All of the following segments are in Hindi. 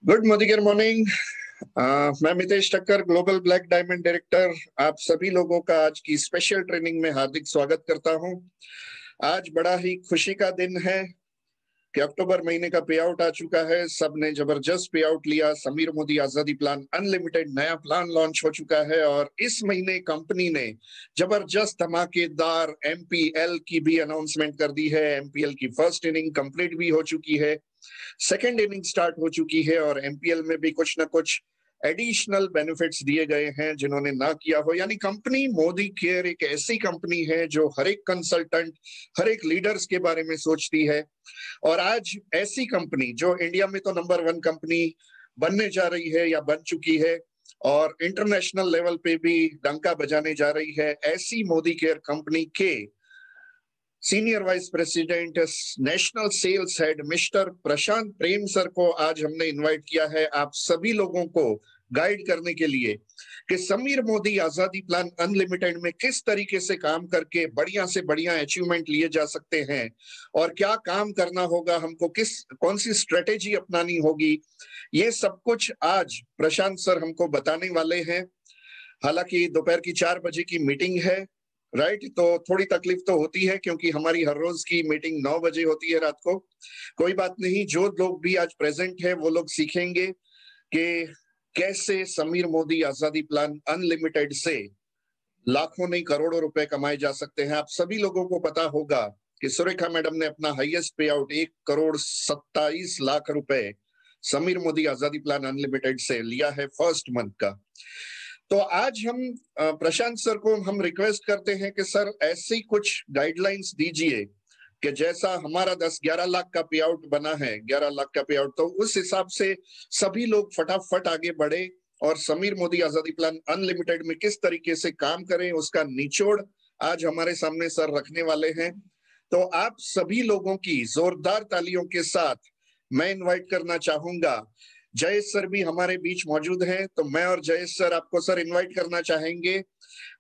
गुड मोदिगर मॉर्निंग। मैं Mitesh Thakkar, global black diamond director, आप सभी लोगों का आज की स्पेशल ट्रेनिंग में हार्दिक स्वागत करता हूं। आज बड़ा ही खुशी का दिन है कि अक्टूबर महीने का पे आउट आ चुका है। सबने जबरदस्त पे आउट लिया। समीर मोदी आजादी प्लान अनलिमिटेड नया प्लान लॉन्च हो चुका है और इस महीने कंपनी ने जबरदस्त धमाकेदार एमपीएल की भी अनाउंसमेंट कर दी है। एमपीएल की फर्स्ट इनिंग कंप्लीट भी हो चुकी है, सेकेंड इनिंग स्टार्ट हो चुकी है और एमपीएल में भी कुछ ना कुछ एडिशनल बेनिफिट्स दिए गए हैं जिन्होंने ना किया हो। यानी कंपनी मोदी केयर एक ऐसी कंपनी है जो हर एक कंसल्टेंट, हर एक लीडर्स के बारे में सोचती है। और आज ऐसी कंपनी जो इंडिया में तो नंबर 1 कंपनी बनने जा रही है या बन चुकी है और इंटरनेशनल लेवल पे भी डंका बजाने जा रही है, ऐसी मोदी केयर कंपनी के senior vice president, national sales head mister Prashant Prem sir को आज हमने इनवाइट किया है आप सभी लोगों को गाइड करने के लिए कि समीर मोदी आजादी प्लान अनलिमिटेड में किस तरीके से काम करके बढ़िया से बढ़िया अचीवमेंट लिए जा सकते हैं और क्या काम करना होगा, हमको कौन सी स्ट्रेटेजी अपनानी होगी। ये सब कुछ आज प्रशांत सर हमको बताने वाले हैं। हालांकि दोपहर की 4 बजे की मीटिंग है, राइट, तो थोड़ी तकलीफ तो होती है क्योंकि हमारी हर रोज की मीटिंग 9 बजे होती है रात को। कोई बात नहीं, जो लोग भी आज प्रेजेंट है वो लोग सीखेंगे कि कैसे समीर मोदी आजादी प्लान अनलिमिटेड से लाखों नहीं करोड़ों रुपए कमाए जा सकते हैं। आप सभी लोगों को पता होगा कि सुरेखा मैडम ने अपना हाईएस्ट पे आउट 1,27,00,000 रुपए समीर मोदी आजादी प्लान अनलिमिटेड से लिया है फर्स्ट मंथ का। तो आज हम प्रशांत सर को हम रिक्वेस्ट करते हैं कि सर ऐसी कुछ गाइडलाइंस दीजिए कि जैसा हमारा 10-11 लाख का पे आउट बना है, 11 लाख का पे आउट, तो उस हिसाब से सभी लोग फटाफट आगे बढ़े और समीर मोदी आजादी प्लान अनलिमिटेड में किस तरीके से काम करें उसका निचोड़ आज हमारे सामने सर रखने वाले हैं। तो आप सभी लोगों की जोरदार तालियों के साथ मैं इन्वाइट करना चाहूंगा, जयेश सर भी हमारे बीच मौजूद हैं, तो मैं और जयेश सर आपको सर इनवाइट करना चाहेंगे।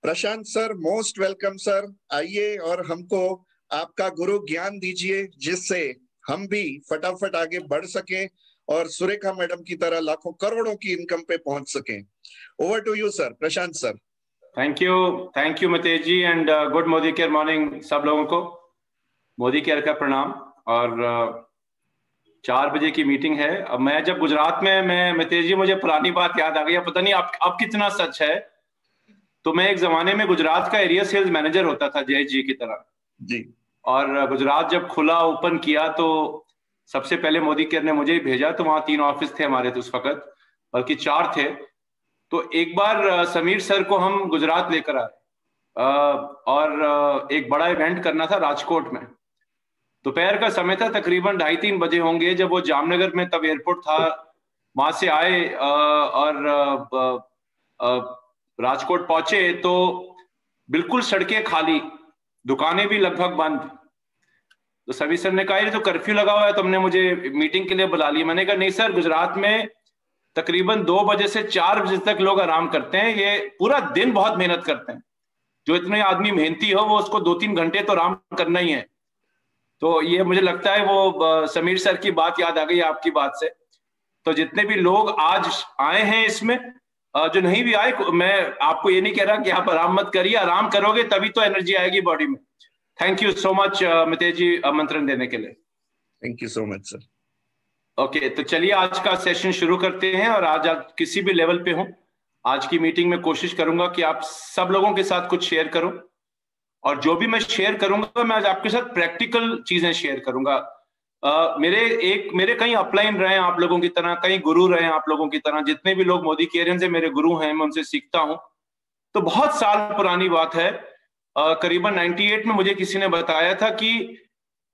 प्रशांत सर मोस्ट वेलकम सर, आइए और हमको आपका गुरु ज्ञान दीजिए जिससे हम भी फटाफट आगे बढ़ सकें और सुरेखा मैडम की तरह लाखों करोड़ों की इनकम पे पहुंच सकें। Over to you sir, Prashant sir. Thank you Mitesh ji and good Modi care morning. सब लोगों को मोदी केयर का प्रणाम। और 4 बजे की मीटिंग है। अब मैं जब गुजरात में, मैं मितेश जी मुझे पुरानी बात याद आ गई, पता नहीं अब कितना सच है। तो मैं एक जमाने में गुजरात का एरिया सेल्स मैनेजर होता था जय जी की तरह जी। और गुजरात जब खुला ओपन किया तो सबसे पहले मोदी केयर ने मुझे ही भेजा। तो वहां 3 ऑफिस थे हमारे, तो उस वक्त बल्कि 4 थे। तो एक बार समीर सर को हम गुजरात लेकर आए और एक बड़ा इवेंट करना था राजकोट में। दोपहर का समय था, तकरीबन 2:30-3 बजे होंगे, जब वो जामनगर में तब एयरपोर्ट था। वहां से आए और राजकोट पहुंचे तो बिल्कुल सड़कें खाली, दुकानें भी लगभग बंद। तो सभी सर ने कहा ये तो कर्फ्यू लगा हुआ है, तुमने मुझे मीटिंग के लिए बुला लिया। मैंने कहा नहीं सर, गुजरात में तकरीबन 2 बजे से 4 बजे तक लोग आराम करते हैं, ये पूरा दिन बहुत मेहनत करते हैं। जो इतने आदमी मेहनती हो वो उसको 2-3 घंटे तो आराम करना ही है। तो ये मुझे लगता है वो समीर सर की बात याद आ गई आपकी बात से। तो जितने भी लोग आज आए हैं इसमें, जो नहीं भी आए, मैं आपको ये नहीं कह रहा कि आप आराम मत करिए, आराम करोगे तभी तो एनर्जी आएगी बॉडी में। Thank you so much Mitesh ji आमंत्रण देने के लिए। Thank you so much sir. Okay, तो चलिए आज का सेशन शुरू करते हैं। और आज आप किसी भी लेवल पे हो, आज की मीटिंग में कोशिश करूंगा कि आप सब लोगों के साथ कुछ शेयर करूं। और जो भी मैं शेयर करूंगा, मैं आज आपके साथ प्रैक्टिकल चीजें शेयर करूंगा। मेरे कई अपलाइन रहे हैं आप लोगों की तरह, कई गुरु रहे हैं आप लोगों की तरह। जितने भी लोग मोदी केयर से मेरे गुरु हैं, मैं उनसे सीखता हूं। तो बहुत साल पुरानी बात है, करीबन 98 में मुझे किसी ने बताया था कि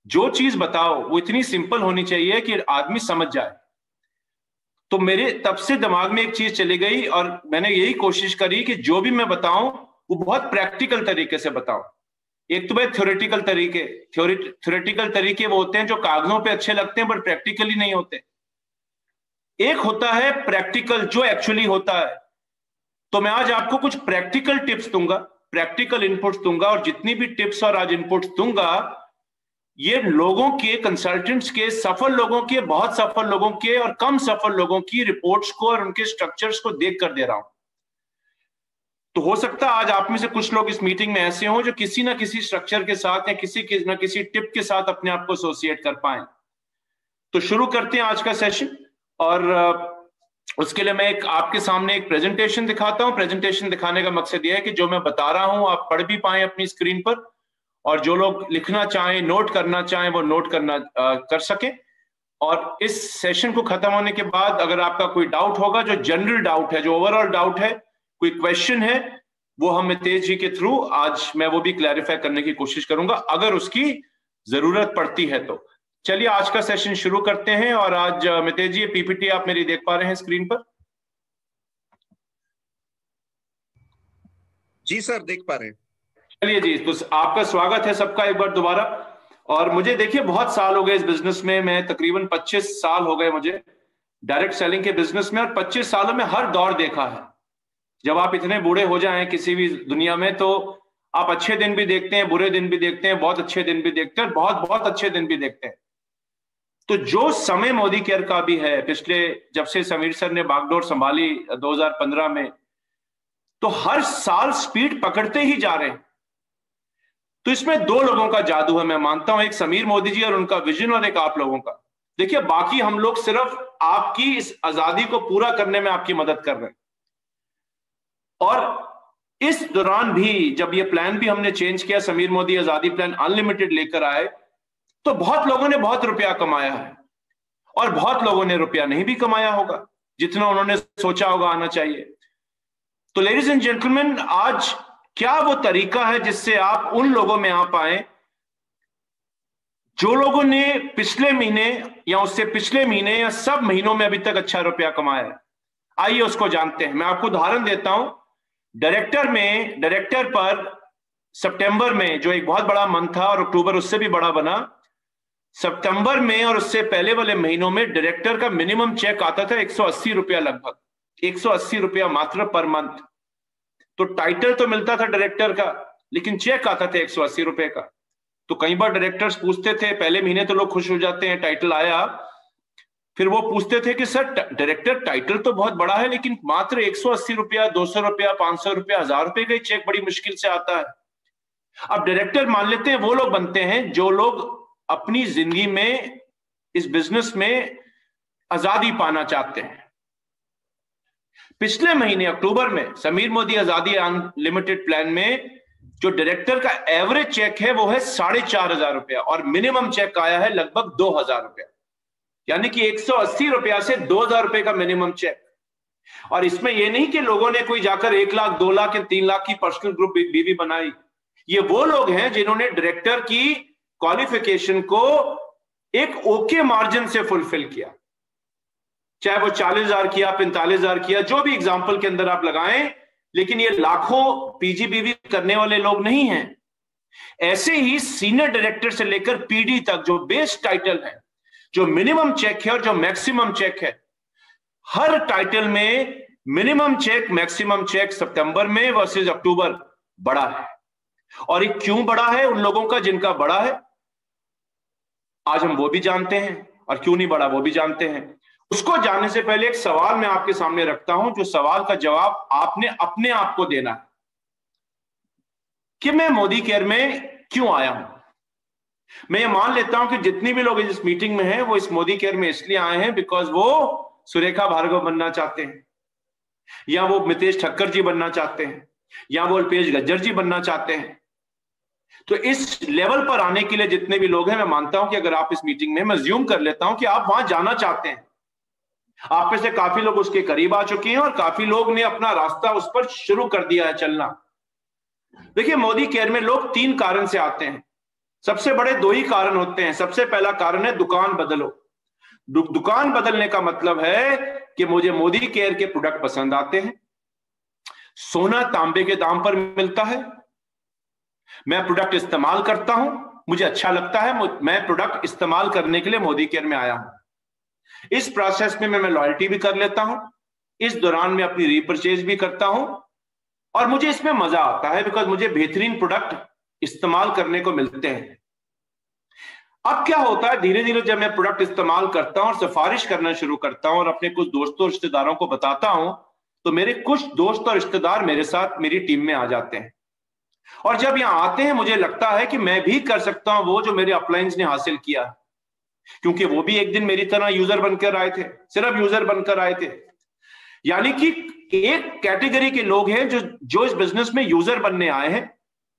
जो चीज बताओ वो इतनी सिंपल होनी चाहिए कि आदमी समझ जाए। तो मेरे तब से दिमाग में एक चीज चली गई और मैंने यही कोशिश करी कि जो भी मैं बताऊं वो बहुत प्रैक्टिकल तरीके से बताऊं। एक तो भाई थ्योरेटिकल तरीके वो होते हैं जो कागजों पे अच्छे लगते हैं बट प्रैक्टिकली नहीं होते। एक होता है प्रैक्टिकल जो एक्चुअली होता है। तो मैं आज आपको कुछ प्रैक्टिकल टिप्स दूंगा, प्रैक्टिकल इनपुट्स दूंगा, और जितनी भी टिप्स और आज इनपुट्स दूंगा ये लोगों के, कंसल्टेंट्स के, सफल लोगों के, बहुत सफल लोगों के और कम सफल लोगों की रिपोर्ट्स को और उनके स्ट्रक्चर्स को देख कर दे रहा हूं। तो हो सकता है आज आप में से कुछ लोग इस मीटिंग में ऐसे हों जो किसी ना किसी स्ट्रक्चर के साथ या किसी ना किसी टिप के साथ अपने आप को एसोसिएट कर पाए। तो शुरू करते हैं आज का सेशन। और उसके लिए मैं आपके सामने एक प्रेजेंटेशन दिखाता हूं। प्रेजेंटेशन दिखाने का मकसद यह है कि जो मैं बता रहा हूं आप पढ़ भी पाए अपनी स्क्रीन पर, और जो लोग लिखना चाहें, नोट करना चाहें, वो नोट कर सकें। और इस सेशन को खत्म होने के बाद अगर आपका कोई डाउट होगा, जो जनरल डाउट है, जो ओवरऑल डाउट है, कोई क्वेश्चन है, वो हम मितेश जी के थ्रू आज मैं वो भी क्लैरिफाई करने की कोशिश करूंगा अगर उसकी जरूरत पड़ती है तो। चलिए आज का सेशन शुरू करते हैं। और आज मितेश जी पीपीटी आप मेरी देख पा रहे हैं स्क्रीन पर? जी सर, देख पा रहे हैं। चलिए जी, तो आपका स्वागत है सबका एक बार दोबारा। और मुझे देखिए बहुत साल हो गए इस बिजनेस में, मैं तकरीबन 25 साल हो गए मुझे डायरेक्ट सेलिंग के बिजनेस में, और 25 सालों में हर दौर देखा है। जब आप इतने बूढ़े हो जाएं किसी भी दुनिया में तो आप अच्छे दिन भी देखते हैं, बुरे दिन भी देखते हैं, बहुत अच्छे दिन भी देखते हैं, बहुत बहुत अच्छे दिन भी देखते हैं। तो जो समय मोदी केयर का भी है, पिछले जब से समीर सर ने बागडोर संभाली 2015 में, तो हर साल स्पीड पकड़ते ही जा रहे हैं। तो इसमें दो लोगों का जादू है मैं मानता हूं, एक समीर मोदी जी और उनका विजन, और एक आप लोगों का। देखिए बाकी हम लोग सिर्फ आपकी इस आजादी को पूरा करने में आपकी मदद कर रहे हैं। और इस दौरान भी जब ये प्लान भी हमने चेंज किया, समीर मोदी आजादी प्लान अनलिमिटेड लेकर आए, तो बहुत लोगों ने बहुत रुपया कमाया है और बहुत लोगों ने रुपया नहीं भी कमाया होगा जितना उन्होंने सोचा होगा आना चाहिए। तो लेडीज एंड जेंटलमैन, आज क्या वो तरीका है जिससे आप उन लोगों में आ पाए जो लोगों ने पिछले महीने या उससे पिछले महीने या सब महीनों में अभी तक अच्छा रुपया कमाया है? आइए उसको जानते हैं। मैं आपको उदाहरण देता हूं। डायरेक्टर पर सितंबर में, जो एक बहुत बड़ा मंथ था, और अक्टूबर उससे भी बड़ा बना, सितंबर में और उससे पहले वाले महीनों में डायरेक्टर का मिनिमम चेक आता था 180 रुपया, लगभग 180 रुपया मात्र पर मंथ। तो टाइटल तो मिलता था डायरेक्टर का, लेकिन चेक आता था 180 रुपए का। तो कई बार डायरेक्टर्स पूछते थे, पहले महीने तो लोग खुश हो जाते हैं टाइटल आया, फिर वो पूछते थे कि सर डायरेक्टर टाइटल तो बहुत बड़ा है, लेकिन मात्र 180 रुपया, 200 रुपया, 500 रुपया, 1000 रुपए का चेक बड़ी मुश्किल से आता है। अब डायरेक्टर मान लेते हैं वो लोग बनते हैं जो लोग अपनी जिंदगी में इस बिजनेस में आजादी पाना चाहते हैं। पिछले महीने अक्टूबर में समीर मोदी आजादी अनलिमिटेड प्लान में जो डायरेक्टर का एवरेज चेक है वो है 4,500 रुपया, और मिनिमम चेक आया है लगभग 2,000 रुपया, यानी कि 180 रुपया से 2,000 रुपए का मिनिमम चेक। और इसमें यह नहीं कि लोगों ने कोई जाकर 1 लाख, 2 लाख या 3 लाख की पर्सनल ग्रुप बीवी बनाई। ये वो लोग हैं जिन्होंने डायरेक्टर की क्वालिफिकेशन को एक ओके मार्जिन से फुलफिल किया, चाहे वो 40,000 किया, 45,000 किया, जो भी एग्जाम्पल के अंदर आप लगाएं, लेकिन ये लाखों पीजीबीवी करने वाले लोग नहीं हैं। ऐसे ही सीनियर डायरेक्टर से लेकर पीडी तक जो बेस टाइटल है, जो मिनिमम चेक है और जो मैक्सिमम चेक है, हर टाइटल में मिनिमम चेक, मैक्सिमम चेक सितंबर में वर्सेस अक्टूबर बड़ा है। और ये क्यों बड़ा है उन लोगों का जिनका बड़ा है, आज हम वो भी जानते हैं, और क्यों नहीं बड़ा वो भी जानते हैं। उसको जानने से पहले एक सवाल मैं आपके सामने रखता हूं, जो सवाल का जवाब आपने अपने आप को देना है कि मैं मोदी केयर में क्यों आया हूं। मैं ये मान लेता हूं कि जितनी भी लोग इस मीटिंग में हैं वो इस मोदी केयर में इसलिए आए हैं बिकॉज वो सुरेखा भार्गव बनना चाहते हैं, या वो मितेश ठक्कर जी बनना चाहते हैं, या वो अल्पेश गज्जर जी बनना चाहते हैं। तो इस लेवल पर आने के लिए जितने भी लोग हैं, मैं मानता हूं कि अगर आप इस मीटिंग में, मैं ज्यूम कर लेता हूं कि आप वहां जाना चाहते हैं। आप में से काफी लोग उसके करीब आ चुके हैं और काफी लोग ने अपना रास्ता उस पर शुरू कर दिया है चलना। देखिए मोदी केयर में लोग 3 कारण से आते हैं। सबसे बड़े 2 ही कारण होते हैं। सबसे पहला कारण है दुकान बदलो। दुकान बदलने का मतलब है कि मुझे मोदी केयर के प्रोडक्ट पसंद आते हैं, सोना तांबे के दाम पर मिलता है, मैं प्रोडक्ट इस्तेमाल करता हूं, मुझे अच्छा लगता है, मैं प्रोडक्ट इस्तेमाल करने के लिए मोदी केयर में आया हूं। इस प्रोसेस में मैं लॉयल्टी भी कर लेता हूं, इस दौरान मैं अपनी रीपरचेज भी करता हूं, और मुझे इसमें मजा आता है बिकॉज मुझे बेहतरीन प्रोडक्ट इस्तेमाल करने को मिलते हैं। अब क्या होता है, धीरे धीरे जब मैं प्रोडक्ट इस्तेमाल करता हूं और सिफारिश करना शुरू करता हूं और अपने कुछ दोस्तों रिश्तेदारों को बताता हूं, तो मेरे कुछ दोस्त और रिश्तेदार मेरे साथ मेरी टीम में आ जाते हैं। और जब यहां आते हैं मुझे लगता है कि मैं भी कर सकता हूं वो जो मेरे अपलाइंस ने हासिल किया, क्योंकि वो भी एक दिन मेरी तरह यूजर बनकर आए थे, सिर्फ यूजर बनकर आए थे। यानी कि एक कैटेगरी के लोग हैं जो इस बिजनेस में यूजर बनने आए हैं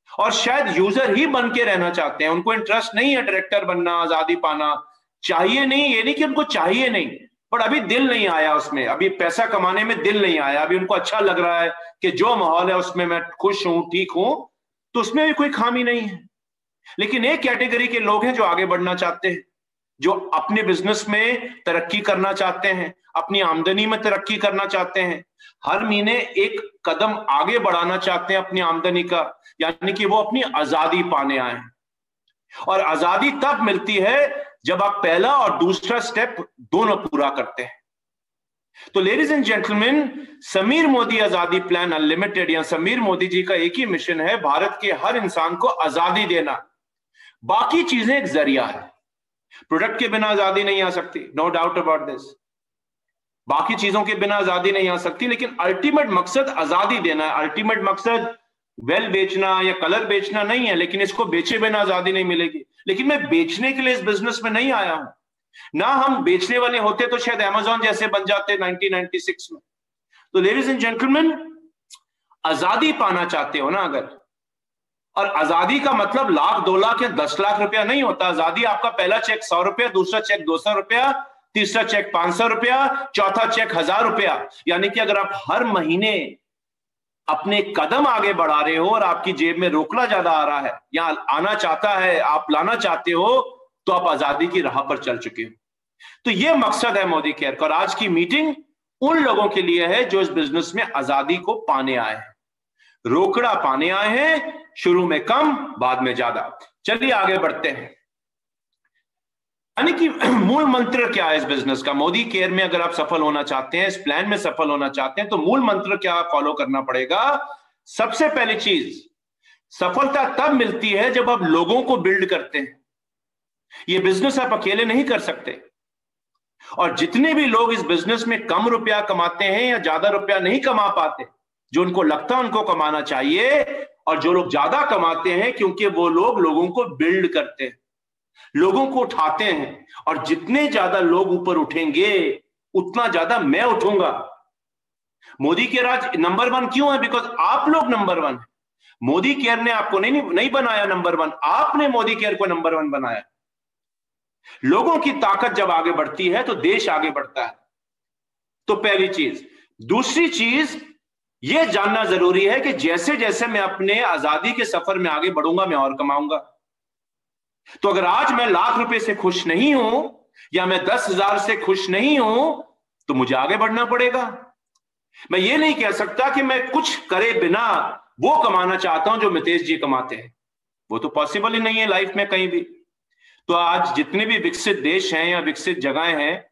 और शायद यूजर ही बन के रहना चाहते हैं। उनको इंटरेस्ट नहीं है डायरेक्टर बनना, आजादी पाना चाहिए नहीं, ये नहीं कि उनको चाहिए नहीं, पर अभी दिल नहीं आया उसमें, अभी पैसा कमाने में दिल नहीं आया, अभी उनको अच्छा लग रहा है कि जो माहौल है उसमें मैं खुश हूं, ठीक हूं, तो उसमें भी कोई खामी नहीं है। लेकिन एक कैटेगरी के लोग हैं जो आगे बढ़ना चाहते हैं, जो अपने बिजनेस में तरक्की करना चाहते हैं, अपनी आमदनी में तरक्की करना चाहते हैं, हर महीने एक कदम आगे बढ़ाना चाहते हैं अपनी आमदनी का, यानी कि वो अपनी आजादी पाने आए हैं। और आजादी तब मिलती है जब आप पहला और दूसरा स्टेप दोनों पूरा करते हैं। तो ladies and gentleman, Sameer Modi आजादी प्लान अनलिमिटेड या समीर मोदी जी का एक ही मिशन है, भारत के हर इंसान को आजादी देना। बाकी चीजें एक जरिया है, प्रोडक्ट के बिना आजादी नहीं आ सकती, नो डाउट अबाउट दिस। बाकी चीजों के बिना आजादी नहीं आ सकती, लेकिन अल्टीमेट मकसद आजादी देना है। अल्टीमेट मकसद वेल बेचना या कलर बेचना नहीं है, लेकिन इसको बेचे बिना आजादी नहीं मिलेगी। लेकिन मैं बेचने के लिए इस बिजनेस में नहीं आया हूं ना, हम बेचने वाले होते तो शायद अमेज़न जैसे बन जाते 1996 में। तो लेडीज एंड जेंटलमैन, आजादी पाना चाहते हो ना अगर, और आजादी का मतलब लाख 2 लाख या 10 लाख रुपया नहीं होता। आजादी आपका पहला चेक 100 रुपया, दूसरा चेक 200 रुपया, तीसरा चेक 500 रुपया, चौथा चेक 1000 रुपया। यानी कि अगर आप हर महीने अपने कदम आगे बढ़ा रहे हो और आपकी जेब में रोकड़ा ज्यादा आ रहा है या आना चाहता है, आप लाना चाहते हो, तो आप आजादी की राह पर चल चुके हो। तो यह मकसद है मोदी केयर का। और आज की मीटिंग उन लोगों के लिए है जो इस बिजनेस में आजादी को पाने आए हैं, रोकड़ा पाने आए हैं, शुरू में कम बाद में ज्यादा। चलिए आगे बढ़ते हैं। यानी कि मूल मंत्र क्या है इस बिजनेस का? मोदी केयर में अगर आप सफल होना चाहते हैं, इस प्लान में सफल होना चाहते हैं, तो मूल मंत्र क्या फॉलो करना पड़ेगा? सबसे पहली चीज, सफलता तब मिलती है जब आप लोगों को बिल्ड करते हैं। यह बिजनेस आप अकेले नहीं कर सकते। और जितने भी लोग इस बिजनेस में कम रुपया कमाते हैं या ज्यादा रुपया नहीं कमा पाते, जो उनको लगता है उनको कमाना चाहिए, और जो लोग ज्यादा कमाते हैं, क्योंकि वो लोग लोगों को बिल्ड करते हैं, लोगों को उठाते हैं। और जितने ज्यादा लोग ऊपर उठेंगे उतना ज्यादा मैं उठूंगा। मोदी केयर आज नंबर 1 क्यों है? बिकॉज आप लोग नंबर 1 है। मोदी केयर ने आपको नहीं बनाया नंबर 1, आपने मोदी केयर को नंबर 1 बनाया। लोगों की ताकत जब आगे बढ़ती है तो देश आगे बढ़ता है। तो पहली चीज। दूसरी चीज, यह जानना जरूरी है कि जैसे जैसे मैं अपने आजादी के सफर में आगे बढ़ूंगा, मैं और कमाऊंगा। तो अगर आज मैं लाख रुपए से खुश नहीं हूं या मैं 10,000 से खुश नहीं हूं, तो मुझे आगे बढ़ना पड़ेगा। मैं ये नहीं कह सकता कि मैं कुछ करे बिना वो कमाना चाहता हूं जो मितेश जी कमाते हैं। वो तो पॉसिबल ही नहीं है लाइफ में कहीं भी। तो आज जितने भी विकसित देश हैं या विकसित जगहें हैं,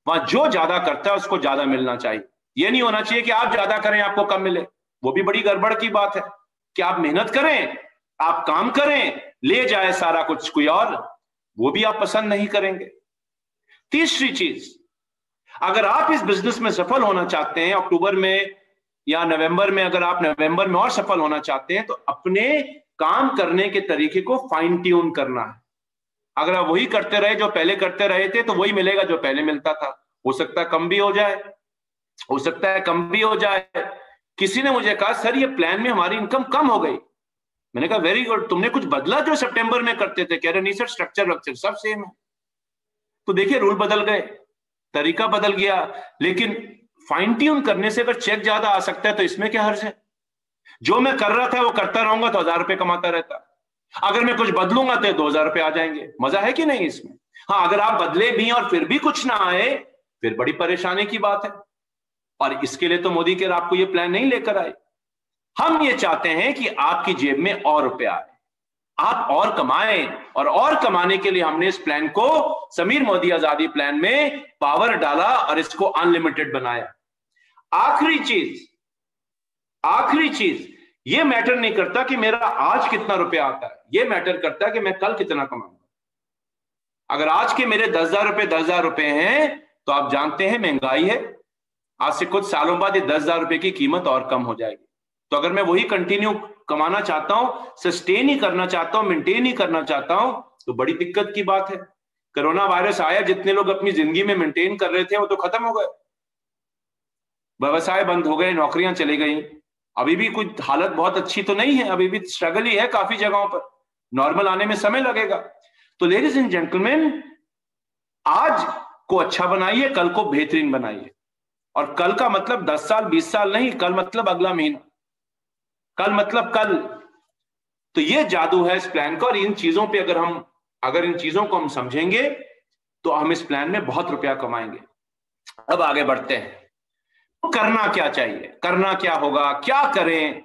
वहां जो ज्यादा करता है उसको ज्यादा मिलना चाहिए। यह नहीं होना चाहिए कि आप ज्यादा करें आपको कम मिले। वो भी बड़ी गड़बड़ की बात है कि आप मेहनत करें, आप काम करें, ले जाए सारा कुछ कोई और, वो भी आप पसंद नहीं करेंगे। तीसरी चीज, अगर आप इस बिजनेस में सफल होना चाहते हैं अक्टूबर में या नवंबर में, अगर आप नवंबर में और सफल होना चाहते हैं, तो अपने काम करने के तरीके को फाइन ट्यून करना है। अगर आप वही करते रहे जो पहले करते रहे थे, तो वही मिलेगा जो पहले मिलता था। हो सकता है कम भी हो जाए, हो सकता है कम भी हो जाए। किसी ने मुझे कहा, सर ये प्लान में हमारी इनकम कम हो गई। मैंने कहा वेरी गुड, तुमने कुछ बदला जो सितंबर में करते थे? कह रहे नहीं सर, स्ट्रक्चर सब सेम है। तो देखिए रूल बदल गए, तरीका बदल गया, लेकिन फाइन ट्यून करने से अगर चेक ज्यादा आ सकता है तो इसमें क्या हर्ज है? जो मैं कर रहा था वो करता रहूंगा तो 1000 रुपए कमाता रहता। अगर मैं कुछ बदलूंगा तो 2000 रुपए आ जाएंगे। मजा है कि नहीं इसमें? हाँ, अगर आप बदले भी और फिर भी कुछ ना आए, फिर बड़ी परेशानी की बात है। और इसके लिए तो मोदी केयर आपको ये प्लान नहीं लेकर आए। हम ये चाहते हैं कि आपकी जेब में और रुपए आए, आप और कमाएं। और कमाने के लिए हमने इस प्लान को, समीर मोदी आजादी प्लान में पावर डाला और इसको अनलिमिटेड बनाया। आखिरी चीज, ये मैटर नहीं करता कि मेरा आज कितना रुपया आता है, ये मैटर करता है कि मैं कल कितना कमाऊंगा। अगर आज के मेरे 10,000 रुपए हैं तो आप जानते हैं महंगाई है, आज से कुछ सालों बाद ये 10,000 रुपए की कीमत और कम हो जाएगी। तो अगर मैं वही कंटिन्यू कमाना चाहता हूं, सस्टेन ही करना चाहता हूं, मेंटेन ही करना चाहता हूं, तो बड़ी दिक्कत की बात है। कोरोना वायरस आया, जितने लोग अपनी जिंदगी में मेंटेन कर रहे थे वो तो खत्म हो गए, व्यवसाय बंद हो गए, नौकरियां चली गई। अभी भी कुछ हालत बहुत अच्छी तो नहीं है, अभी भी स्ट्रगल ही है काफी जगहों पर, नॉर्मल आने में समय लगेगा। तो लेडीज एंड जेंटलमैन, आज को अच्छा बनाइए, कल को बेहतरीन बनाइए। और कल का मतलब 10 साल 20 साल नहीं, कल मतलब अगला महीना, कल मतलब कल। तो ये जादू है इस प्लान का, और इन चीजों पे अगर इन चीजों को हम समझेंगे तो हम इस प्लान में बहुत रुपया कमाएंगे। अब आगे बढ़ते हैं, तो करना क्या चाहिए, करना क्या होगा, क्या करें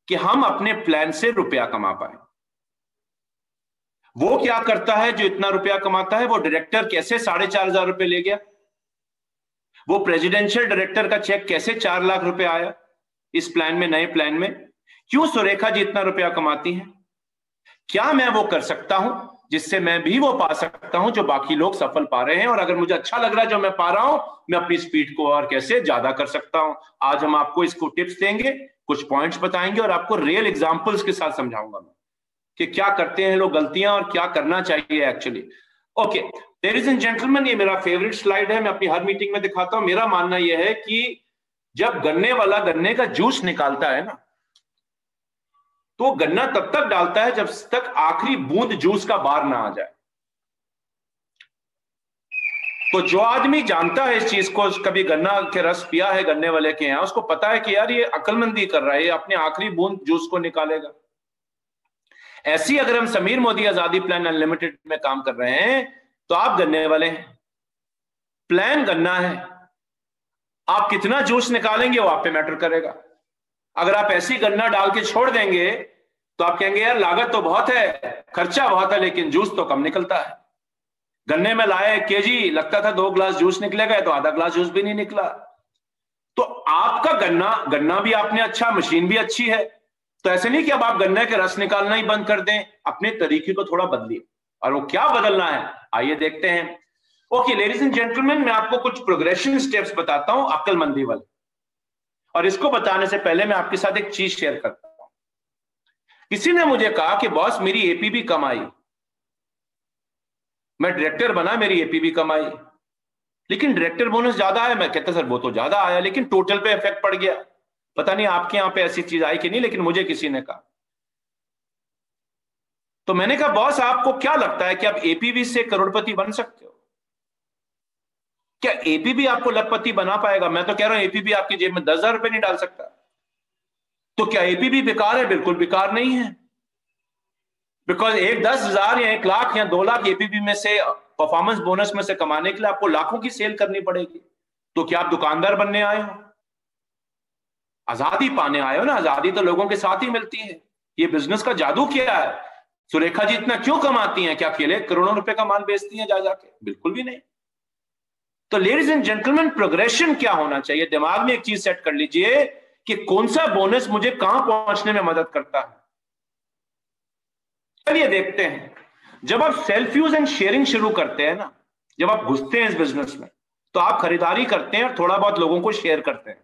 कि हम अपने प्लान से रुपया कमा पाए। वो क्या करता है जो इतना रुपया कमाता है? वो डायरेक्टर कैसे 4,500 रुपए ले गया? वो प्रेसिडेंशियल डायरेक्टर का चेक कैसे 4 लाख रुपए आया इस प्लान में, नए प्लान में? क्यों सुरेखा जी इतना रुपया कमाती हैं? क्या मैं वो कर सकता हूं जिससे मैं भी वो पा सकता हूं जो बाकी लोग सफल पा रहे हैं? और अगर मुझे अच्छा लग रहा है जो मैं पा रहा हूं, मैं अपनी स्पीड को और कैसे ज्यादा कर सकता हूं? आज हम आपको इसको टिप्स देंगे, कुछ पॉइंट्स बताएंगे और आपको रियल एग्जांपल्स के साथ समझाऊंगा मैं कि क्या करते हैं लोग गलतियां और क्या करना चाहिए actually. Okay ladies and gentleman, ये मेरा फेवरेट स्लाइड है, मैं अपनी हर मीटिंग में दिखाता हूं। मेरा मानना यह है कि जब गन्ने वाला गन्ने का जूस निकालता है ना, तो गन्ना तब तक डालता है जब तक आखिरी बूंद जूस का बाहर ना आ जाए। तो जो आदमी जानता है इस चीज को, कभी गन्ना के रस पिया है गन्ने वाले के यहां, उसको पता है कि यार ये अक्लमंदी कर रहा है, ये अपने आखिरी बूंद जूस को निकालेगा। ऐसी अगर हम समीर मोदी आजादी प्लान अनलिमिटेड में काम कर रहे हैं तो आप गन्ने वाले हैं, प्लान गन्ना है, आप कितना जूस निकालेंगे वो आप पे मैटर करेगा। अगर आप ऐसी गन्ना डाल के छोड़ देंगे तो आप कहेंगे यार लागत तो बहुत है, खर्चा बहुत है, लेकिन जूस तो कम निकलता है। गन्ने में लाए केजी, लगता था 2 ग्लास जूस निकलेगा, तो आधा ग्लास जूस भी नहीं निकला। तो आपका गन्ना भी आपने अच्छा, मशीन भी अच्छी है, तो ऐसे नहीं कि अब आप गन्ने के रस निकालना ही बंद कर दें, अपने तरीके को थोड़ा बदलिए। और वो क्या बदलना है आइए देखते हैं। ओके लेडीज एंड जेंटलमैन, मैं आपको कुछ प्रोग्रेशन स्टेप्स बताता हूं अक्लमंदी वाले, और इसको बताने से पहले मैं आपके साथ एक चीज शेयर करता हूं। किसी ने मुझे कहा कि बॉस मेरी एपीबी कम आई, मैं डायरेक्टर बना, मेरी एपीबी कम आई, लेकिन डायरेक्टर बोनस ज्यादा आया। मैं कहता सर वो तो ज्यादा आया, लेकिन टोटल पे इफेक्ट पड़ गया। पता नहीं आपके यहां पे ऐसी चीज आई कि नहीं, लेकिन मुझे किसी ने कहा। तो मैंने कहा बॉस आपको क्या लगता है कि आप एपीबी से करोड़पति बन सकते हो? क्या एपीबी आपको लखपति बना पाएगा? मैं तो कह रहा हूं एपीबी आपकी जेब में 10,000 रुपए नहीं डाल सकता। तो क्या एपीबी बेकार है? बिल्कुल बेकार नहीं है, बिकॉज 10,000 या 1 लाख या 2 लाख एपीबी में से, परफॉर्मेंस बोनस में से कमाने के लिए आपको लाखों की सेल करनी पड़ेगी। तो क्या आप दुकानदार बनने आए हो? आजादी पाने आए हो ना। आजादी तो लोगों के साथ ही मिलती है। ये बिजनेस का जादू क्या है? सुरेखा जी इतना क्यों कमाती हैं? क्या अकेले करोड़ों रुपए का माल बेचती हैं जा जाके? बिल्कुल भी नहीं। तो लेडीज एंड जेंटलमैन, प्रोग्रेशन क्या होना चाहिए? दिमाग में एक चीज सेट कर लीजिए कि कौन सा बोनस मुझे कहां पहुंचने में मदद करता है। चलिए देखते हैं। जब आप सेल्फ यूज एंड शेयरिंग शुरू करते हैं ना, जब आप घुसते हैं इस बिजनेस में, तो आप खरीदारी करते हैं और थोड़ा बहुत लोगों को शेयर करते हैं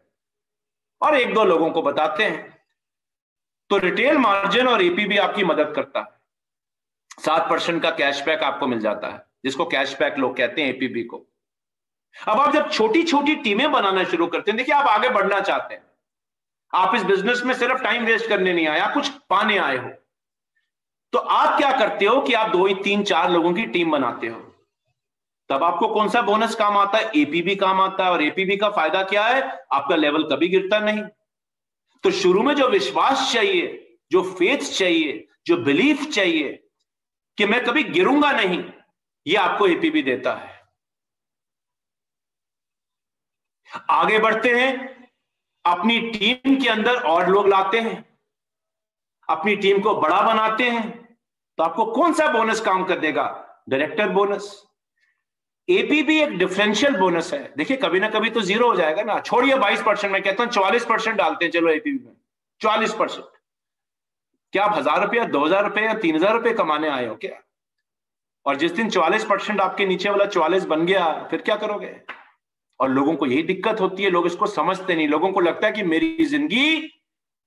और 1-2 लोगों को बताते हैं। तो रिटेल मार्जिन और एपीबी आपकी मदद करता है। 7% का कैशबैक आपको मिल जाता है, जिसको कैशबैक लोग कहते हैं, एपीबी को। अब आप जब छोटी छोटी टीमें बनाना शुरू करते हैं, देखिए आप आगे बढ़ना चाहते हैं, आप इस बिजनेस में सिर्फ टाइम वेस्ट करने नहीं आए, आप कुछ पाने आए हो, तो आप क्या करते हो कि आप 2, 3, 4 लोगों की टीम बनाते हो। तब आपको कौन सा बोनस काम आता है? एपीबी काम आता है। और एपीबी का फायदा क्या है? आपका लेवल कभी गिरता नहीं। तो शुरू में जो विश्वास चाहिए, जो फेथ चाहिए, जो बिलीफ चाहिए कि मैं कभी गिरूंगा नहीं, ये आपको एपीबी देता है। आगे बढ़ते हैं, अपनी टीम के अंदर और लोग लाते हैं, अपनी टीम को बड़ा बनाते हैं। तो आपको कौन सा बोनस काम कर देगा? Director bonus. एपीबी एक डिफरेंशियल बोनस है। देखिए कभी ना कभी तो 0 हो जाएगा ना, छोड़िए 22%, मैं कहता हूं 44% डालते हैं, चलो एपीबी में 44%। क्या आप 1,000 रुपया, 2,000 रुपये या 3,000 रुपये कमाने आए हो क्या? और जिस दिन 44% आपके नीचे वाला 44 बन गया, फिर क्या करोगे? और लोगों को यही दिक्कत होती है, लोग इसको समझते नहीं। लोगों को लगता है कि मेरी जिंदगी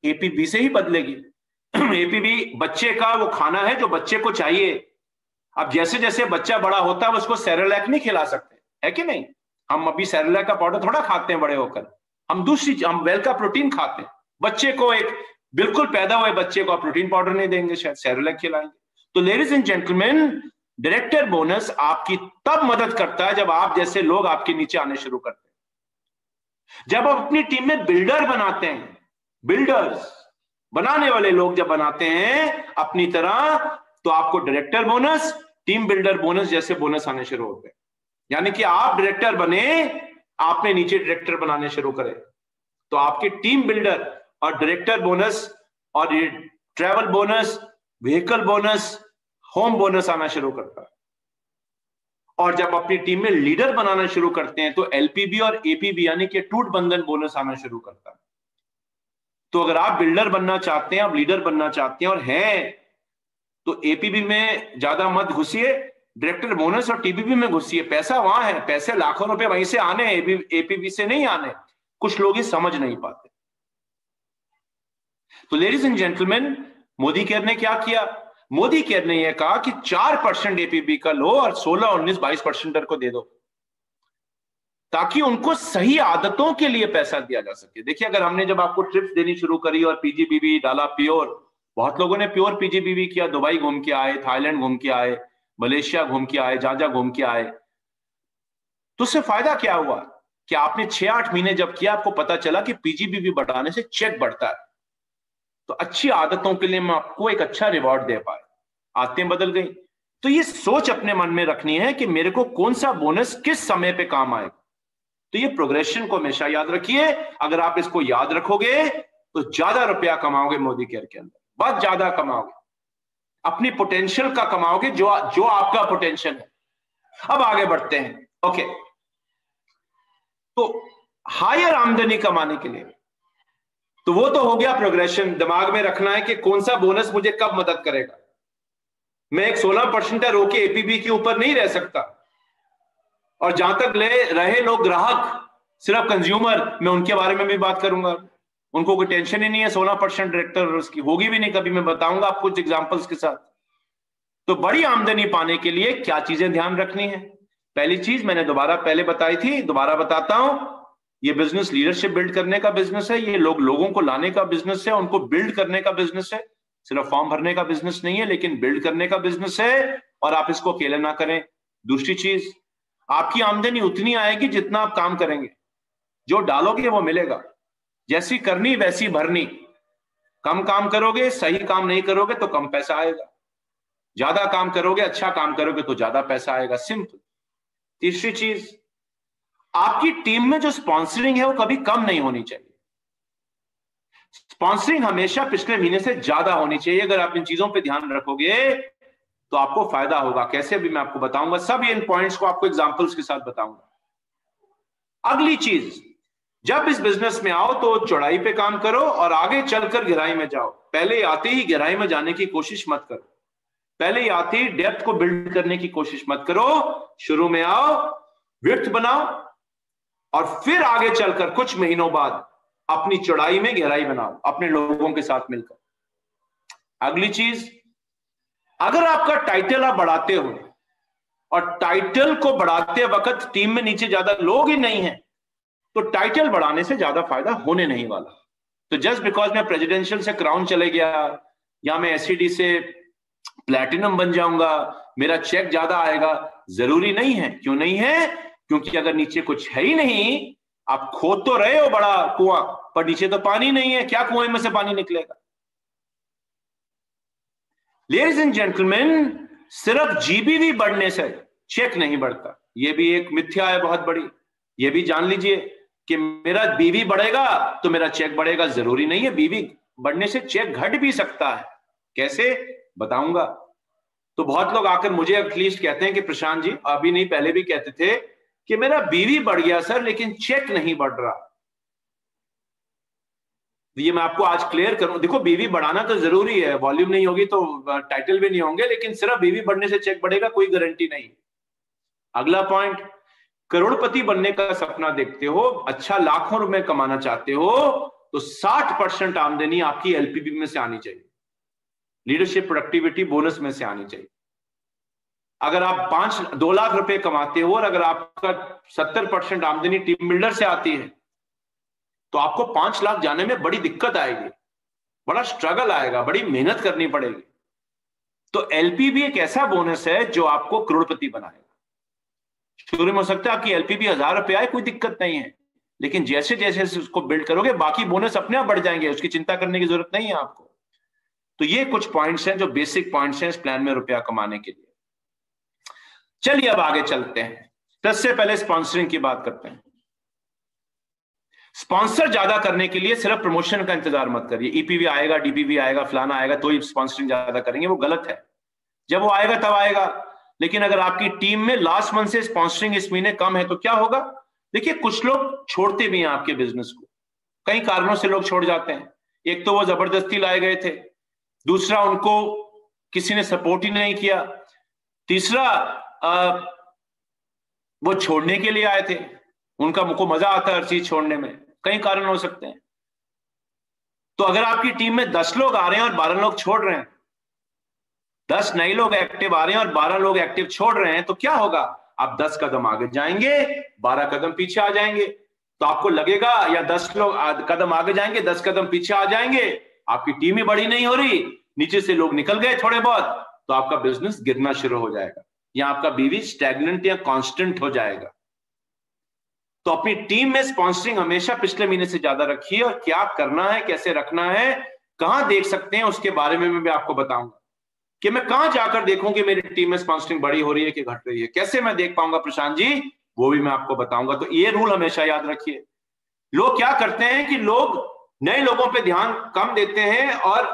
एपीबी से ही बदलेगी। एपीबी बच्चे का वो खाना है जो बच्चे को चाहिए। अब जैसे जैसे बच्चा बड़ा होता है उसको सेरेलैक नहीं खिला सकते, है कि नहीं? हम अभी सेरेलैक का पाउडर थोड़ा खाते हैं बड़े होकर, हम वेल का प्रोटीन खाते हैं। बच्चे को, एक बिल्कुल पैदा हुए बच्चे को आप प्रोटीन पाउडर नहीं देंगे, शायद सेरेलैक खिलाएंगे। तो ladies and gentleman, director bonus आपकी तब मदद करता है जब आप जैसे लोग आपके नीचे आने शुरू करते हैं। जब आप अपनी टीम में बिल्डर बनाते हैं, बिल्डर्स बनाने वाले लोग जब बनाते हैं अपनी तरह, तो आपको director bonus, team builder bonus जैसे बोनस आने शुरू होते हैं। यानी कि आप डायरेक्टर बने, आपने नीचे डायरेक्टर बनाने शुरू करे, तो आपके टीम बिल्डर और डायरेक्टर बोनस और ये travel bonus, vehicle bonus, home bonus आना शुरू करता है। और जब अपनी टीम में लीडर बनाना शुरू करते हैं तो एलपीबी और एपीबी यानी कि टूट बंधन बोनस आना शुरू करता है। तो अगर आप बिल्डर बनना चाहते हैं, आप लीडर बनना चाहते हैं और हैं, तो एपीबी में ज्यादा मत घुसिए, डायरेक्टर बोनस और टीबीबी में घुसिए। पैसा वहां है, पैसे लाखों रुपए वहीं से आने, एपीबी से नहीं आने। कुछ लोग ये समझ नहीं पाते। तो ladies and gentleman, Modi care ने क्या किया? मोदी केयर ने यह कहा कि 4% एपीबी का लो और 16, 19, 22% को दे दो, ताकि उनको सही आदतों के लिए पैसा दिया जा सके। देखिए, अगर हमने जब आपको ट्रिप्स देनी शुरू करी और पीजीबीबी डाला प्योर, बहुत लोगों ने प्योर पीजीबीबी किया, दुबई घूम के आए, थाईलैंड घूम के आए, मलेशिया घूम के आए, जहां घूम के आए, तो उससे फायदा क्या हुआ कि आपने 6-8 महीने जब किया, आपको पता चला कि पीजीबीबी बढ़ाने से चेक बढ़ता है। तो अच्छी आदतों के लिए मैं आपको एक अच्छा रिवॉर्ड दे पाए, आदतें बदल गई। तो ये सोच अपने मन में रखनी है कि मेरे को कौन सा बोनस किस समय पे काम आएगा। तो ये प्रोग्रेशन को हमेशा याद रखिए। अगर आप इसको याद रखोगे तो ज्यादा रुपया कमाओगे मोदी केयर के अंदर, बहुत ज्यादा कमाओगे, अपनी पोटेंशियल का कमाओगे, जो आपका पोटेंशियल है। अब आगे बढ़ते हैं। ओके, तो हायर आमदनी कमाने के लिए, तो वो तो हो गया प्रोग्रेशन। दिमाग में रखना है कि कौन सा बोनस मुझे कब मदद करेगा। मैं एक 16% रोके एपीबी के ऊपर नहीं रह सकता। और जहां तक रहे लोग ग्राहक, सिर्फ कंज्यूमर, मैं उनके बारे में भी बात करूंगा। उनको कोई टेंशन ही नहीं है 16% डायरेक्टर, उसकी होगी भी नहीं कभी। मैं बताऊंगा आपको कुछ एग्जांपल्स के साथ। तो बड़ी आमदनी पाने के लिए क्या चीजें ध्यान रखनी है? पहली चीज मैंने पहले बताई थी, दोबारा बताता हूं। ये बिजनेस लीडरशिप बिल्ड करने का बिजनेस है। ये लोगों को लाने का बिजनेस है, उनको बिल्ड करने का बिजनेस है। सिर्फ फॉर्म भरने का बिजनेस नहीं है, लेकिन बिल्ड करने का बिजनेस है, और आप इसको अकेले ना करें। दूसरी चीज, आपकी आमदनी उतनी आएगी जितना आप काम करेंगे। जो डालोगे वो मिलेगा, जैसी करनी वैसी भरनी। कम काम करोगे, सही काम नहीं करोगे तो कम पैसा आएगा। ज्यादा काम करोगे, अच्छा काम करोगे तो ज्यादा पैसा आएगा। सिंपल। तीसरी चीज, आपकी टीम में जो स्पॉन्सरिंग है वो कभी कम नहीं होनी चाहिए। स्पॉन्सरिंग हमेशा पिछले महीने से ज्यादा होनी चाहिए। अगर आप इन चीजों पे ध्यान रखोगे तो आपको फायदा होगा। कैसे भी मैं आपको बताऊंगा, सब इन पॉइंट्स को आपको एग्जांपल्स के साथ बताऊंगा। अगली चीज, जब इस बिजनेस में आओ तो चौड़ाई पे काम करो और आगे चलकर गहराई में जाओ। पहले आते ही गहराई में जाने की कोशिश मत करो। पहले ही आते ही डेप्थ को बिल्ड करने की कोशिश मत करो। शुरू में आओ, विड्थ बनाओ, और फिर आगे चलकर कुछ महीनों बाद अपनी चौड़ाई में गहराई बनाओ अपने लोगों के साथ मिलकर। अगली चीज, अगर आपका टाइटल आप बढ़ाते हो और टाइटल को बढ़ाते वक्त टीम में नीचे ज्यादा लोग ही नहीं है, तो टाइटल बढ़ाने से ज्यादा फायदा होने नहीं वाला। तो जस्ट बिकॉज मैं प्रेसिडेंशियल से क्राउन चले गया, या मैं एससीडी से प्लैटिनम बन जाऊंगा, मेरा चेक ज्यादा आएगा, जरूरी नहीं है। क्यों नहीं है? क्योंकि अगर नीचे कुछ है ही नहीं, आप खोद तो रहे हो बड़ा कुआं, पर नीचे तो पानी नहीं है, क्या कुएं में से पानी निकलेगा? लेडीज एंड जेंटलमैन, सिर्फ जीबीवी बढ़ने से चेक नहीं बढ़ता। यह भी एक मिथ्या है बहुत बड़ी। यह भी जान लीजिए कि मेरा बीवी बढ़ेगा तो मेरा चेक बढ़ेगा, जरूरी नहीं है। बीवी बढ़ने से चेक घट भी सकता है। कैसे? बताऊंगा। तो बहुत लोग आकर मुझे एटलीस्ट कहते हैं कि प्रशांत जी, अभी नहीं पहले भी कहते थे कि मेरा बीवी बढ़ गया सर, लेकिन चेक नहीं बढ़ रहा। ये मैं आपको आज क्लियर करूं। देखो बीवी बढ़ाना तो जरूरी है, वॉल्यूम नहीं होगी तो टाइटल भी नहीं होंगे, लेकिन सिर्फ बीवी बढ़ने से चेक बढ़ेगा कोई गारंटी नहीं। अगला पॉइंट, करोड़पति बनने का सपना देखते हो, अच्छा लाखों रुपए कमाना चाहते हो, तो 60% आमदनी आपकी एलपीबी में से आनी चाहिए, लीडरशिप प्रोडक्टिविटी बोनस में से आनी चाहिए। अगर आप 2 लाख रुपए कमाते हो और अगर आपका 70% आमदनी टीम बिल्डर से आती है, तो आपको 5 लाख जाने में बड़ी दिक्कत आएगी, बड़ा स्ट्रगल आएगा, बड़ी मेहनत करनी पड़ेगी। तो एलपीबी एक ऐसा बोनस है जो आपको करोड़पति बनाएगा। शुरू में हो सकता है आपकी एलपीबी 1000 रुपए आए, कोई दिक्कत नहीं है, लेकिन जैसे जैसे उसको बिल्ड करोगे बाकी बोनस अपने आप बढ़ जाएंगे, उसकी चिंता करने की जरूरत नहीं है आपको। तो ये कुछ पॉइंट्स हैं जो बेसिक पॉइंट्स हैं इस प्लान में रुपया कमाने के लिए। चलिए अब आगे चलते हैं। सबसे पहले स्पॉन्सरिंग की बात करते हैं। स्पॉन्सर ज्यादा करने के लिए सिर्फ प्रमोशन का इंतजार मत करिए, ईपीवी आएगा, डीपीवी आएगा, फलाना आएगा तो ही स्पॉन्सरिंग ज्यादा करेंगे, वो गलत है। जब वो आएगा तब आएगा, लेकिन अगर आपकी टीम में लास्ट मंथ से स्पॉन्सरिंग इस महीने कम है तो क्या होगा? देखिए कुछ लोग छोड़ते भी हैं आपके बिजनेस को, कई कारणों से लोग छोड़ जाते हैं। एक तो वो जबरदस्ती लाए गए थे, दूसरा उनको किसी ने सपोर्ट ही नहीं किया, तीसरा वो छोड़ने के लिए आए थे, उनका मुझको मजा आता है हर चीज छोड़ने में, कई कारण हो सकते हैं। तो अगर आपकी टीम में 10 लोग आ रहे हैं और 12 लोग छोड़ रहे हैं, 10 नए लोग एक्टिव आ रहे हैं और 12 लोग एक्टिव छोड़ रहे हैं, तो क्या होगा? आप 10 कदम आगे जाएंगे, 12 कदम पीछे आ जाएंगे। तो आपको लगेगा या 10 लोग कदम आगे जाएंगे, 10 कदम पीछे आ जाएंगे, आपकी टीम ही बड़ी नहीं हो रही, नीचे से लोग निकल गए थोड़े बहुत, तो आपका बिजनेस गिरना शुरू हो जाएगा, या आपका बीवी स्टैग्नेंट या कांस्टेंट हो जाएगा। तो अपनी टीम में स्पॉन्सरिंग हमेशा पिछले महीने से ज्यादा रखिए, और क्या करना है, कैसे रखना है, कहां देख सकते हैं, उसके बारे में मैं भी आपको बताऊंगा कि मैं कहां जाकर देखूं कि मेरी टीम में स्पॉन्सरिंग बढ़ी हो रही है कि घट रही है। कैसे मैं देख पाऊंगा प्रशांत जी, वो भी मैं आपको बताऊंगा। तो ये रूल हमेशा याद रखिए। लोग क्या करते हैं कि लोग नए लोगों पे ध्यान कम देते हैं और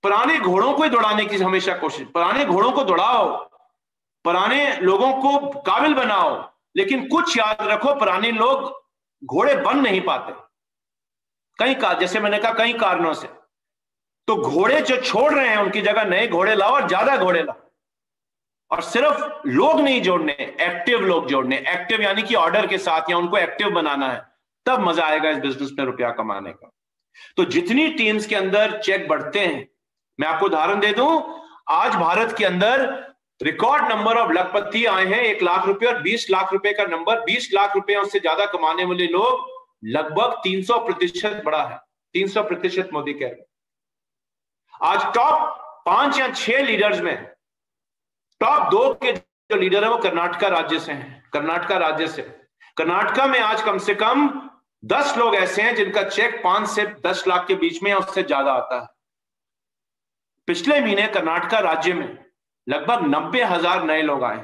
पुराने घोड़ों को ही दौड़ाने की हमेशा कोशिश, पुराने घोड़ों को दौड़ाओ, पुराने लोगों को काबिल बनाओ, लेकिन कुछ याद रखो, पुराने लोग घोड़े बन नहीं पाते, जैसे मैंने कहा कई कारणों से। तो घोड़े जो छोड़ रहे हैं उनकी जगह नए घोड़े लाओ और ज्यादा घोड़े लाओ, और सिर्फ लोग नहीं जोड़ने, एक्टिव लोग जोड़ने, एक्टिव यानी कि ऑर्डर के साथ, या उनको एक्टिव बनाना है, तब मजा आएगा इस बिजनेस में रुपया कमाने का। तो जितनी टीम्स के अंदर चेक बढ़ते हैं, मैं आपको उदाहरण दे दूं, आज भारत के अंदर रिकॉर्ड नंबर ऑफ लखपति आए हैं, 1 लाख रुपए और 20 लाख रुपए का नंबर, 20 लाख रुपए उससे ज्यादा कमाने वाले लोग लगभग 300% बढ़ा है, 300% मोदी कह रहे। आज टॉप 5 या 6 लीडर्स में टॉप 2 के जो लीडर है वो कर्नाटका राज्य से हैं, कर्नाटका राज्य से। कर्नाटका में आज कम से कम 10 लोग ऐसे हैं जिनका चेक 5 से 10 लाख के बीच में या उससे ज्यादा आता है। पिछले महीने कर्नाटका राज्य में लगभग 90,000 नए लोग आए।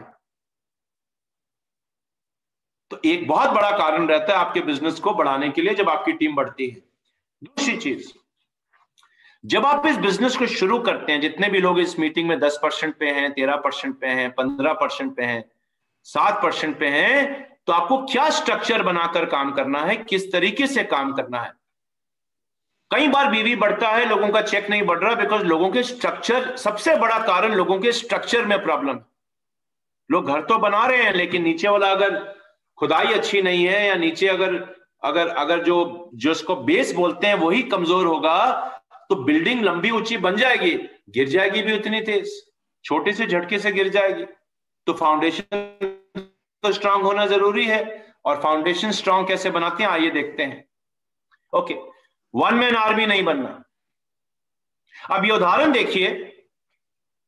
तो एक बहुत बड़ा कारण रहता है आपके बिजनेस को बढ़ाने के लिए जब आपकी टीम बढ़ती है। दूसरी चीज, जब आप इस बिजनेस को शुरू करते हैं, जितने भी लोग इस मीटिंग में 10% पे हैं, 13% पे हैं, 15% पे हैं, 7% पे हैं, तो आपको क्या स्ट्रक्चर बनाकर काम करना है, किस तरीके से काम करना है। कई बार बीवी बढ़ता है, लोगों का चेक नहीं बढ़ रहा, बिकॉज लोगों के स्ट्रक्चर, सबसे बड़ा कारण लोगों के स्ट्रक्चर में प्रॉब्लम। लोग घर तो बना रहे हैं, लेकिन नीचे वाला अगर खुदाई अच्छी नहीं है, या नीचे अगर अगर अगर जो उसको बेस बोलते हैं वही कमजोर होगा, तो बिल्डिंग लंबी ऊंची बन जाएगी, गिर जाएगी भी उतनी तेज, छोटे से झटके से गिर जाएगी। तो फाउंडेशन तो स्ट्रांग होना जरूरी है, और फाउंडेशन स्ट्रांग कैसे बनाते हैं आइए देखते हैं। ओके, 1 मैन आर्मी नहीं बनना। अब ये उदाहरण देखिए,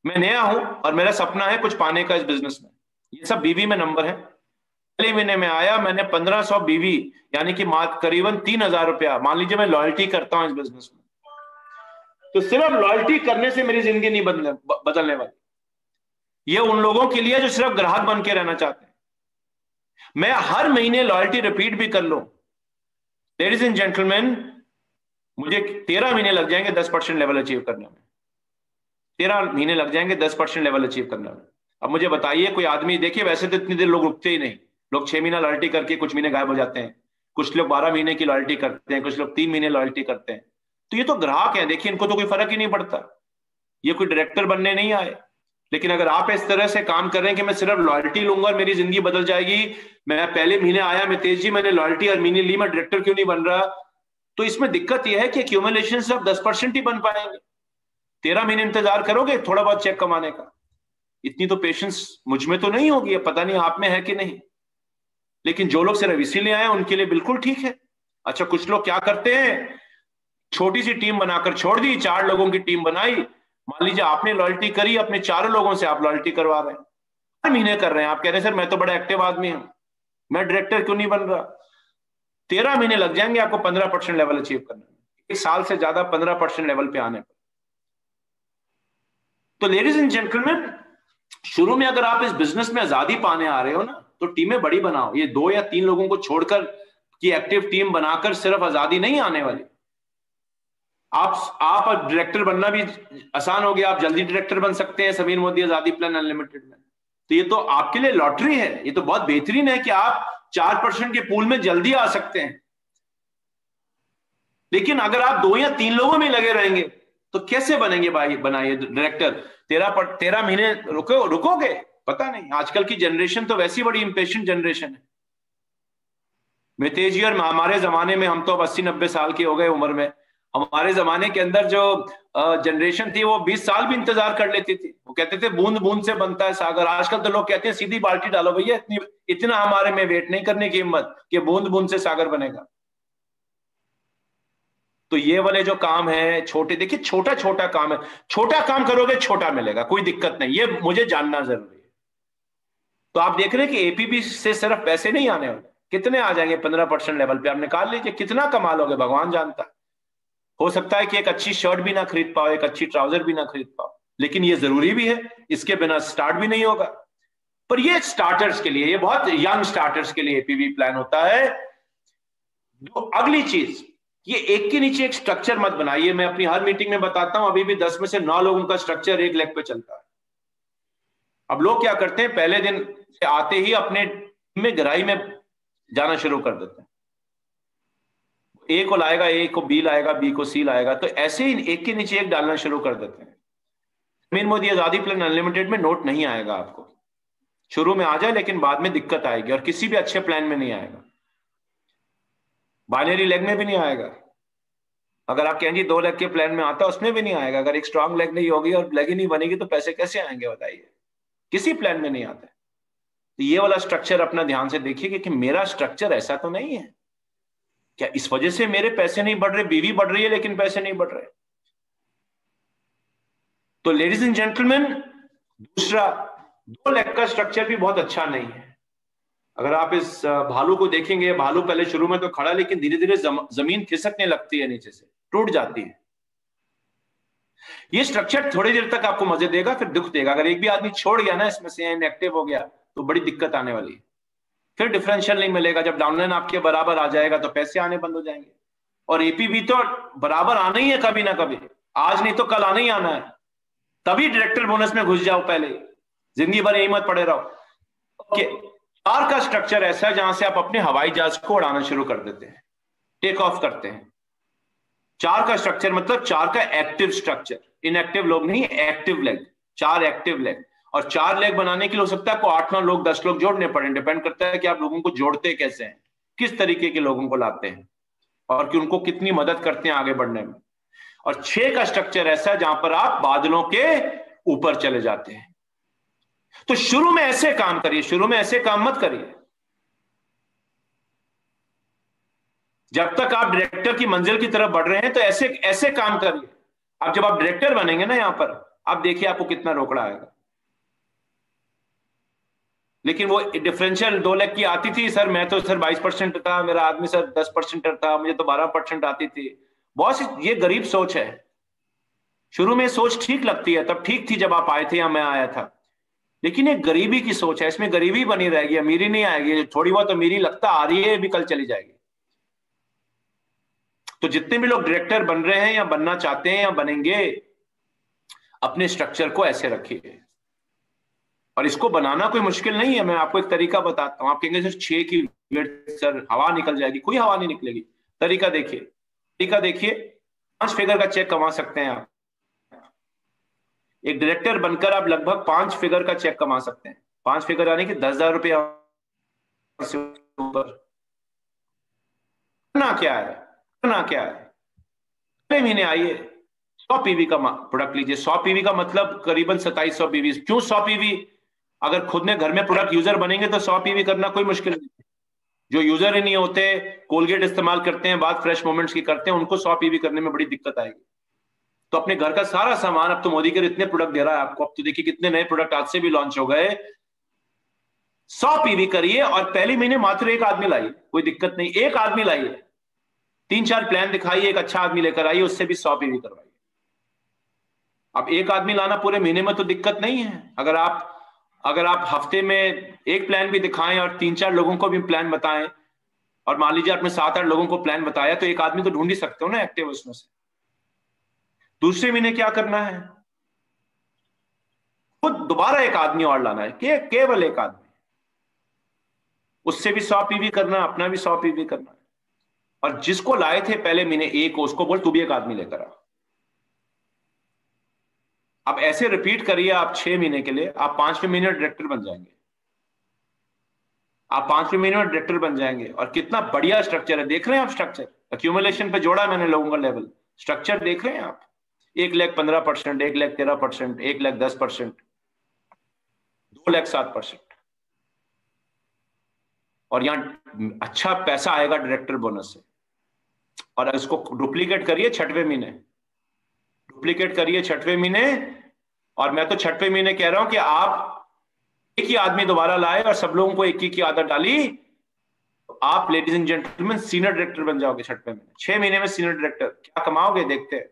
मैं नया हूं और मेरा सपना है कुछ पाने का इस बिजनेस में। ये सब बीवी में नंबर है। पहले महीने में आया, मैंने 1500 बीवी यानी कि करीबन 3000 रुपया, मान लीजिए मैं लॉयल्टी करता हूं इस बिजनेस में, तो सिर्फ लॉयल्टी करने से मेरी जिंदगी नहीं बदलने वाली। ये उन लोगों के लिए जो सिर्फ ग्राहक बन के रहना चाहते हैं। मैं हर महीने लॉयल्टी रिपीट भी कर लूं, लेडीज एंड जेंटलमैन, मुझे 13 महीने लग जाएंगे 10% लेवल अचीव करने में। 13 महीने लग जाएंगे 10% लेवल अचीव करने में। अब मुझे बताइए, कोई आदमी, देखिए वैसे तो इतनी देर लोग रुकते ही नहीं, लोग 6 महीना लॉयल्टी करके कुछ महीने गायब हो जाते हैं। कुछ लोग 12 महीने की लॉयल्टी करते हैं, कुछ लोग 3 महीने लॉयल्टी करते हैं। तो ये तो ग्राहक है, देखिए इनको तो कोई फर्क ही नहीं पड़ता, ये कोई डायरेक्टर बनने नहीं आए। लेकिन अगर आप इस तरह से काम कर रहे हैं कि मैं सिर्फ लॉयल्टी लूंगा और मेरी जिंदगी बदल जाएगी, मैं पहले महीने आया मितेश जी, मैंने लॉयल्टी और महीने ली, मैं डायरेक्टर क्यों नहीं बन रहा, तो इसमें दिक्कत यह है कि एक्यूमुलेशन से आप 10% ही बन पाएंगे। 13 महीने इंतजार करोगे थोड़ा बहुत चेक कमाने का, इतनी तो पेशेंस मुझ में तो नहीं होगी, पता नहीं आप में है कि नहीं। लेकिन जो लोग सिर्फ इसीलिए आए उनके लिए बिल्कुल ठीक है। अच्छा, कुछ लोग क्या करते हैं, छोटी सी टीम बनाकर छोड़ दी, 4 लोगों की टीम बनाई, मान लीजिए आपने लॉयल्टी करी, अपने 4 लोगों से आप लॉयल्टी करवा रहे हैं, 4 महीने कर रहे हैं, आप कह रहे हैं सर मैं तो बड़ा एक्टिव आदमी हूं, मैं डायरेक्टर क्यों नहीं बन रहा। 13 महीने लग जाएंगे आपको 15% लेवल अचीव करने में, 1 साल से ज्यादा 15% लेवल पे आने पर। तो लेडीज एंड जेंटलमैन, शुरू में अगर आप इस बिजनेस में आजादी पाने आ रहे हो ना, तो टीमें बड़ी बनाओ। ये 2 या 3 लोगों को छोड़कर की एक्टिव टीम बनाकर सिर्फ आजादी नहीं आने वाली। आप डायरेक्टर बनना भी आसान हो गया, आप जल्दी डायरेक्टर बन सकते हैं समीर मोदी आजादी प्लान अनलिमिटेड में। तो ये तो आपके लिए लॉटरी है, ये तो बहुत बेहतरीन है कि आप 4% के पूल में जल्दी आ सकते हैं। लेकिन अगर आप 2 या 3 लोगों में लगे रहेंगे तो कैसे बनेंगे भाई, बनाइए डायरेक्टर। 13 महीने रुकोगे, पता नहीं। आजकल की जनरेशन तो वैसी बड़ी इंपेशेंट जनरेशन है। मितेश जी और हमारे जमाने में, हम तो अब 80-90 साल के हो गए उम्र में, हमारे जमाने के अंदर जो जनरेशन थी वो 20 साल भी इंतजार कर लेती थी। वो कहते थे बूंद बूंद से बनता है सागर। आजकल तो लोग कहते हैं सीधी बाल्टी डालो भैया, इतना हमारे में वेट नहीं करने की हिम्मत कि बूंद बूंद से सागर बनेगा। तो ये वाले जो काम है छोटे, देखिए छोटा छोटा काम है, छोटा काम करोगे छोटा मिलेगा, कोई दिक्कत नहीं, ये मुझे जानना जरूरी है। तो आप देख रहे हैं कि एपीबी से सिर्फ पैसे नहीं आने वाले, कितने आ जाएंगे 15% लेवल पे, आप निकाल लीजिए कितना कमा लोगे, भगवान जानता है। हो सकता है कि एक अच्छी शर्ट भी ना खरीद पाओ, एक अच्छी ट्राउजर भी ना खरीद पाओ, लेकिन ये जरूरी भी है, इसके बिना स्टार्ट भी नहीं होगा। पर ये स्टार्टर्स के लिए, ये बहुत यंग स्टार्टर्स के लिए एपीबी प्लान होता है। जो अगली चीज, ये एक के नीचे एक स्ट्रक्चर मत बनाइए। मैं अपनी हर मीटिंग में बताता हूं, अभी भी 10 में से 9 लोगों का स्ट्रक्चर एक लेग पे चलता है। अब लोग क्या करते हैं, पहले दिन से आते ही अपने में गहराई में जाना शुरू कर देते हैं। ए को लाएगा, ए को बी लाएगा, बी को सी लाएगा, तो ऐसे ही एक के नीचे एक डालना शुरू कर देते हैं। समीर मोदी आजादी प्लान अनलिमिटेड में नोट नहीं आएगा आपको, शुरू में आ जाए लेकिन बाद में दिक्कत आएगी, और किसी भी अच्छे प्लान में नहीं आएगा, बाइनरी लेग में भी नहीं आएगा। अगर आप कहेंगे 2 लेग के प्लान में आता, उसमें भी नहीं आएगा। अगर एक स्ट्रांग लेग नहीं होगी और लेग ही नहीं बनेगी तो पैसे कैसे आएंगे बताइए, किसी प्लान में नहीं आता। तो ये वाला स्ट्रक्चर अपना ध्यान से देखिए कि मेरा स्ट्रक्चर ऐसा तो नहीं है क्या इस वजह से मेरे पैसे नहीं बढ़ रहे, बीवी बढ़ रही है लेकिन पैसे नहीं बढ़ रहे। तो लेडीज एंड जेंटलमैन, दूसरा 2 लेग का स्ट्रक्चर भी बहुत अच्छा नहीं है। अगर आप इस भालू को देखेंगे, भालू पहले शुरू में तो खड़ा, लेकिन धीरे धीरे जमीन खिसकने लगती है, नीचे से टूट जाती है। ये स्ट्रक्चर थोड़ी देर तक आपको मजे देगा, फिर दुख देगा। अगर एक भी आदमी छोड़ गया ना इसमें से, इनएक्टिव हो गया, तो बड़ी दिक्कत आने वाली है। फिर डिफरेंशियल नहीं मिलेगा। जब डाउनलाइन आपके बराबर आ जाएगा तो पैसे आने बंद हो जाएंगे। और एपीबी तो बराबर आना ही है कभी ना कभी, आज नहीं तो कल आना ही आना है। तभी डायरेक्टर बोनस में घुस जाओ, पहले जिंदगी भर यही मत पड़े रहो। ओके, 4 का स्ट्रक्चर ऐसा है जहां से आप अपने हवाई जहाज को उड़ाना शुरू कर देते हैं, टेक ऑफ करते हैं। 4 का स्ट्रक्चर मतलब 4 का एक्टिव स्ट्रक्चर, इनएक्टिव लोग नहीं, एक्टिव लेग, 4 एक्टिव लेग। और 4 लेग बनाने के लिए हो सकता है आपको 8-9 लोग 10 लोग जोड़ने पड़े, डिपेंड करता है कि आप लोगों को जोड़ते कैसे हैं, किस तरीके के लोगों को लाते हैं और कि उनको कितनी मदद करते हैं आगे बढ़ने में। और 6 का स्ट्रक्चर ऐसा है जहां पर आप बादलों के ऊपर चले जाते हैं। तो शुरू में ऐसे काम करिए, शुरू में ऐसे काम मत करिए। जब तक आप डायरेक्टर की मंजिल की तरफ बढ़ रहे हैं तो ऐसे ऐसे काम करिए। अब जब आप डायरेक्टर बनेंगे ना यहां पर, आप देखिए आपको कितना रोकड़ा आएगा। लेकिन वो डिफरेंशियल 2 लेग की आती थी, सर मैं तो सर 22% था, मेरा आदमी सर 10% था, मुझे तो 12% आती थी। बहुत ये गरीब सोच है। शुरू में सोच ठीक लगती है, तब ठीक थी जब आप आए थे या मैं आया था, लेकिन ये गरीबी की सोच है, इसमें गरीबी बनी रहेगी, अमीरी नहीं आएगी। थोड़ी बहुत अमीरी लगता आ रही है, भी कल चली जाएगी। तो जितने भी लोग डायरेक्टर बन रहे हैं या बनना चाहते हैं या बनेंगे, अपने स्ट्रक्चर को ऐसे रखिए। और इसको बनाना कोई मुश्किल नहीं है, मैं आपको एक तरीका बताता हूं। आप कहेंगे सर 6 की वेट सर हवा निकल जाएगी, कोई हवा नहीं निकलेगी। तरीका देखिए 5 फिगर का चेक कमा सकते हैं आप। एक डायरेक्टर बनकर आप लगभग 5 फिगर का चेक कमा सकते हैं। 5 फिगर यानी कि 10,000 रुपया से ऊपर। करना क्या है, पहले महीने आइए 100 पीवी का प्रोडक्ट लीजिए। 100 पीवी का मतलब करीबन 2700 पीवी। क्यों 100 पीवी? अगर खुद में घर में प्रोडक्ट यूजर बनेंगे तो 100 पीवी करना कोई मुश्किल नहीं। जो यूजर ही नहीं होते, कोलगेट इस्तेमाल करते हैं, बात फ्रेश मोमेंट्स की करते हैं, उनको 100 पीवी करने में बड़ी दिक्कत आएगी। तो अपने घर का सारा सामान, अब तो मोदी केयर इतने प्रोडक्ट दे रहा है आपको, अब तो देखिए कितने नए प्रोडक्ट आज से भी लॉन्च हो गए। 100 पीवी करिए और पहले महीने मात्र एक आदमी लाइए, कोई दिक्कत नहीं, एक आदमी लाइए, 3-4 प्लान दिखाइए, एक अच्छा आदमी लेकर आइए, उससे भी 100 पीवी करवाइए। अब एक आदमी लाना पूरे महीने में तो दिक्कत नहीं है। अगर आप हफ्ते में एक प्लान भी दिखाएं और 3-4 लोगों को भी प्लान बताएं, और मान लीजिए आपने 7-8 लोगों को प्लान बताया, तो एक आदमी तो ढूंढ ही सकते हो ना एक्टिव उसमें से। दूसरे महीने क्या करना है? खुद दोबारा एक आदमी और लाना है, केवल एक आदमी, उससे भी 100 पीवी करना, अपना भी 100 पीवी करना है। और जिसको लाए थे पहले महीने एक, उसको बोल तू भी एक आदमी लेकर आ। अब ऐसे रिपीट करिए आप 6 महीने के लिए, आप 5वें महीने डायरेक्टर बन जाएंगे। आप 5वें महीने में डायरेक्टर बन जाएंगे। और कितना बढ़िया स्ट्रक्चर है, देख रहे हैं आप? स्ट्रक्चर एक्यूमुलेशन पे जोड़ा मैंने लोगों का लेवल। स्ट्रक्चर देख रहे हैं आप? 1,15%, 1,13%, 1,10%, 2,07%। और यहां अच्छा पैसा आएगा डायरेक्टर बोनस से। और इसको डुप्लीकेट करिए 6वें महीने, और मैं तो 6वें महीने कह रहा हूं कि आप एक ही आदमी दोबारा लाए और सब लोगों को एक ही की आदत डाली, तो आप ladies and gentleman senior director बन जाओगे 6वें महीने। 6 महीने में सीनियर डायरेक्टर क्या कमाओगे देखते हैं।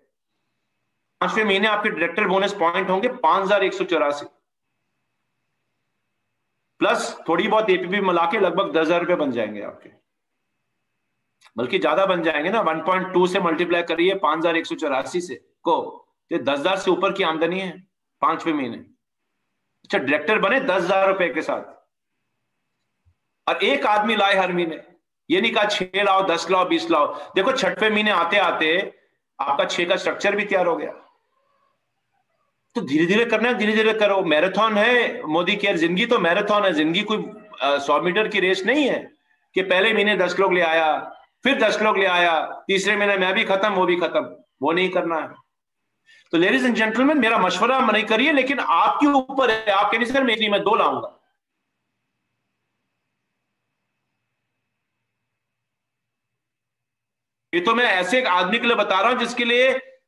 5वें महीने आपके डायरेक्टर बोनस पॉइंट होंगे 5,184, प्लस थोड़ी बहुत एपीपी मिला के लगभग 10,000 रुपए बन जाएंगे आपके, बल्कि ज्यादा बन जाएंगे ना। 1.2 से मल्टीप्लाई करिए 5,184 से को, तो 10,000 से ऊपर की आमदनी है 5वें महीने। अच्छा, डायरेक्टर बने 10,000 रुपए के साथ, और एक आदमी लाए हर महीने। ये नहीं कहा 6 लाओ, 10 लाओ, 20 लाओ। देखो 6वें महीने आते आते आपका 6 का स्ट्रक्चर भी तैयार हो गया। तो धीरे धीरे करना है, धीरे धीरे करो। मैराथन है मोदी केयर, जिंदगी तो मैराथन है। जिंदगी कोई 100 मीटर की रेस नहीं है कि पहले महीने 10 लोग ले आया, फिर 10 लोग ले आया, तीसरे महीने मैं भी खत्म, वो भी खत्म। वो नहीं करना है। तो लेडीज एंड जेंटलमैन, मेरा मशवरा नहीं करिए, लेकिन आपके ऊपर है। आप कह नहीं सर मैं 2 लाऊंगा। ये तो मैं ऐसे एक आदमी के लिए बता रहा हूं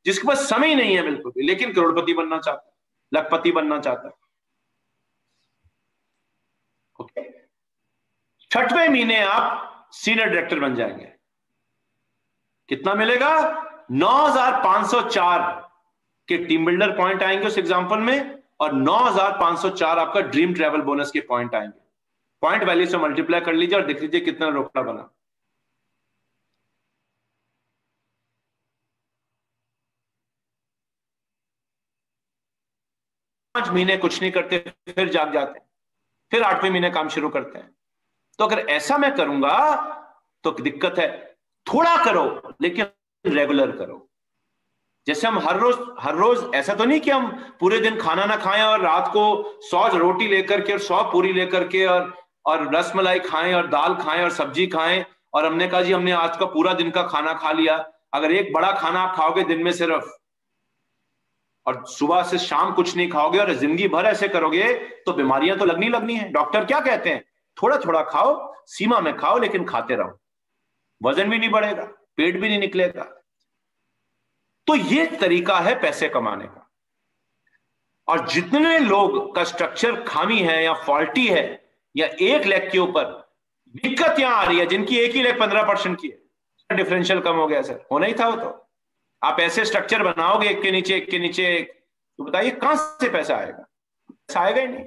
जिसके पास समय ही नहीं है बिल्कुल भी, लेकिन करोड़पति बनना चाहता है, लखपति बनना चाहता है। ओके, 6वें महीने आप सीनियर डायरेक्टर बन जाएंगे। कितना मिलेगा? 9,504 के टीम बिल्डर पॉइंट आएंगे उस एग्जांपल में, और 9,504 आपका ड्रीम ट्रैवल बोनस के पॉइंट आएंगे। पॉइंट वैल्यू से मल्टीप्लाई कर लीजिए और देख लीजिए कितना रोकड़ा बना। पांच महीने कुछ नहीं करते, फिर जाग जाते हैं, फिर 8वें महीने काम शुरू करते हैं। तो अगर ऐसा मैं करूंगा तो दिक्कत है। थोड़ा करो लेकिन रेगुलर करो। जैसे हम हर रोज ऐसा तो नहीं कि हम पूरे दिन खाना ना खाएं और रात को 100 रोटी लेकर के और 100 पूरी लेकर के और रसमलाई खाएं और दाल खाएं और सब्जी खाएं, और हमने कहा जी हमने आज का पूरा दिन का खाना खा लिया। अगर एक बड़ा खाना आप खाओगे दिन में सिर्फ, और सुबह से शाम कुछ नहीं खाओगे और जिंदगी भर ऐसे करोगे, तो बीमारियां तो लगनी है। डॉक्टर क्या कहते हैं? थोड़ा थोड़ा खाओ, सीमा में खाओ, लेकिन खाते रहो। वजन भी नहीं बढ़ेगा, पेट भी नहीं निकलेगा। तो ये तरीका है पैसे कमाने का। और जितने लोग का स्ट्रक्चर खामी है या फॉल्टी है, या 1 लाख के ऊपर दिक्कत यहां आ रही है, जिनकी 1 ही लाख 15% की है, डिफरेंशियल कम हो गया सर, होना ही था वो। तो आप ऐसे स्ट्रक्चर बनाओगे एक के नीचे एक, तो बताइए कहां से पैसा आएगा? पैसा आएगा ही नहीं,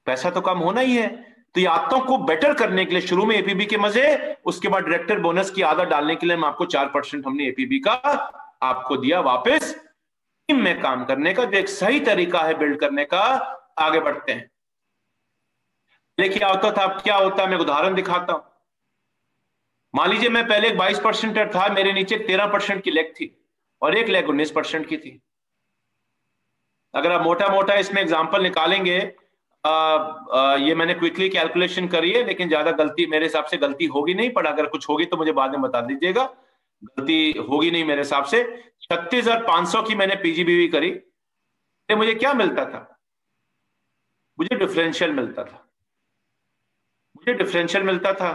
पैसा तो कम होना ही है। तो ये आदतों को बेटर करने के लिए शुरू में एपीबी के मजे, उसके बाद डायरेक्टर बोनस की आदत डालने के लिए हम आपको 4% हमने एपीबी का आपको दिया वापस। टीम में काम करने का जो एक सही तरीका है बिल्ड करने का, आगे बढ़ते हैं। पहले क्या होता था, अब क्या होता है, मैं उदाहरण दिखाता हूं। मान लीजिए मैं पहले एक 22% था, मेरे नीचे 13% की लेग थी और एक लेग 19% की थी। अगर आप मोटा मोटा इसमें एग्जांपल निकालेंगे, ये मैंने क्विकली कैलकुलेशन करी है, लेकिन ज्यादा गलती मेरे हिसाब से गलती होगी नहीं, पर अगर कुछ होगी तो मुझे बाद में बता दीजिएगा। गलती होगी नहीं मेरे हिसाब से। 36,500 की मैंने पीजीबीवी करी, तो मुझे क्या मिलता था? मुझे डिफरेंशियल मिलता था, मुझे डिफरेंशियल मिलता था।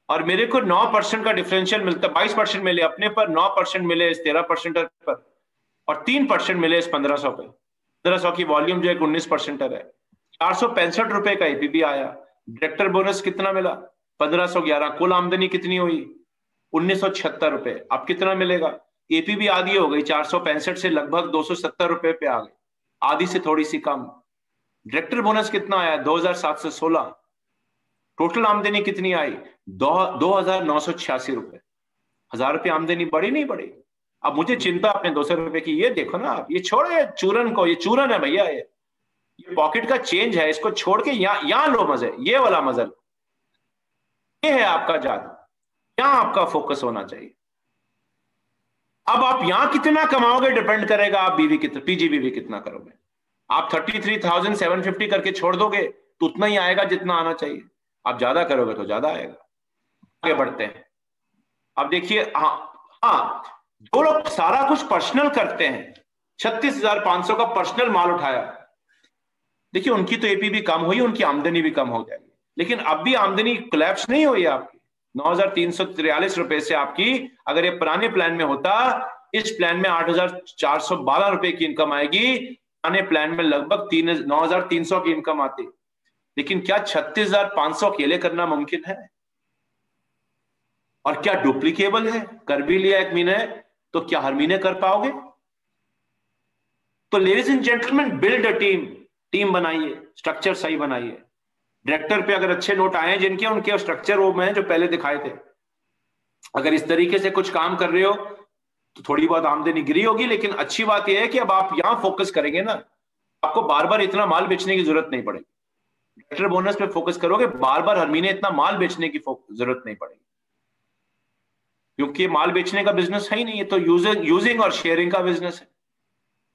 और मेरे को 9% का डिफरेंशियल मिलता, 22% मिले अपने पर, 9% मिले इस 13% पर, और 3% मिले इस 1500 पे। 1500 की वॉल्यूम जो एक 19% है। 465 रुपए का एपीबी आया। डायरेक्टर बोनस कितना मिला? 1511। कुल आमदनी कितनी हुई? 1976 रुपए। अब कितना मिलेगा? एपीबी आधी हो गई, 465 से लगभग 270 रुपए पे आ गई, आधी से थोड़ी सी कम। डायरेक्टर बोनस कितना आया? 2716। टोटल आमदनी कितनी आई? 2,986 रुपए। 1,000 रुपए आमदनी बढ़ी नहीं बढ़ी? अब मुझे चिंता अपने 200 रुपए की, ये देखो ना आप, ये छोड़े चूरन को, ये चूरन है भैया, ये पॉकेट का चेंज है, इसको छोड़ के यहां लो मजे, ये वाला मजा लो। ये है आपका जादू, यहां आपका फोकस होना चाहिए। अब आप यहां कितना कमाओगे डिपेंड करेगा आप बीवी कितना, पीजीबीवी कितना करोगे। आप 33,750 करके छोड़ दोगे तो उतना ही आएगा जितना आना चाहिए, आप ज्यादा करोगे तो ज्यादा आएगा। आगे बढ़ते हैं। अब देखिए, हाँ हाँ, जो लोग सारा कुछ पर्सनल करते हैं, 36,500 का पर्सनल माल उठाया, देखिए उनकी तो एपी भी कम हुई, उनकी आमदनी भी कम हो जाएगी, लेकिन अब भी आमदनी कोलैप्स नहीं हुई आपकी। 9,343 रुपए से आपकी, अगर ये पुराने प्लान में होता, इस प्लान में 8,412 रुपए की इनकम आएगी, पुराने प्लान में लगभग 9,300 की इनकम आती। लेकिन क्या 36,500 अकेले करना मुमकिन है? और क्या डुप्लीकेबल है? कर भी लिया एक महीने तो क्या हर महीने कर पाओगे? तो ladies and gentleman, build a team, team बनाइए, स्ट्रक्चर सही बनाइए। डायरेक्टर पे अगर अच्छे नोट आए जिनके, उनके स्ट्रक्चर वो मैं जो पहले दिखाए थे, अगर इस तरीके से कुछ काम कर रहे हो तो थोड़ी बहुत आमदनी गिरी होगी, लेकिन अच्छी बात यह है कि अब आप यहां फोकस करेंगे ना, आपको बार बार इतना माल बेचने की जरूरत नहीं पड़ेगी। डायरेक्टर बोनस पे फोकस करोगे, बार बार हर महीने इतना माल बेचने की जरूरत नहीं पड़ेगी, क्योंकि माल बेचने का बिजनेस है ही नहीं, है तो यूजिंग और शेयरिंग का बिजनेस है।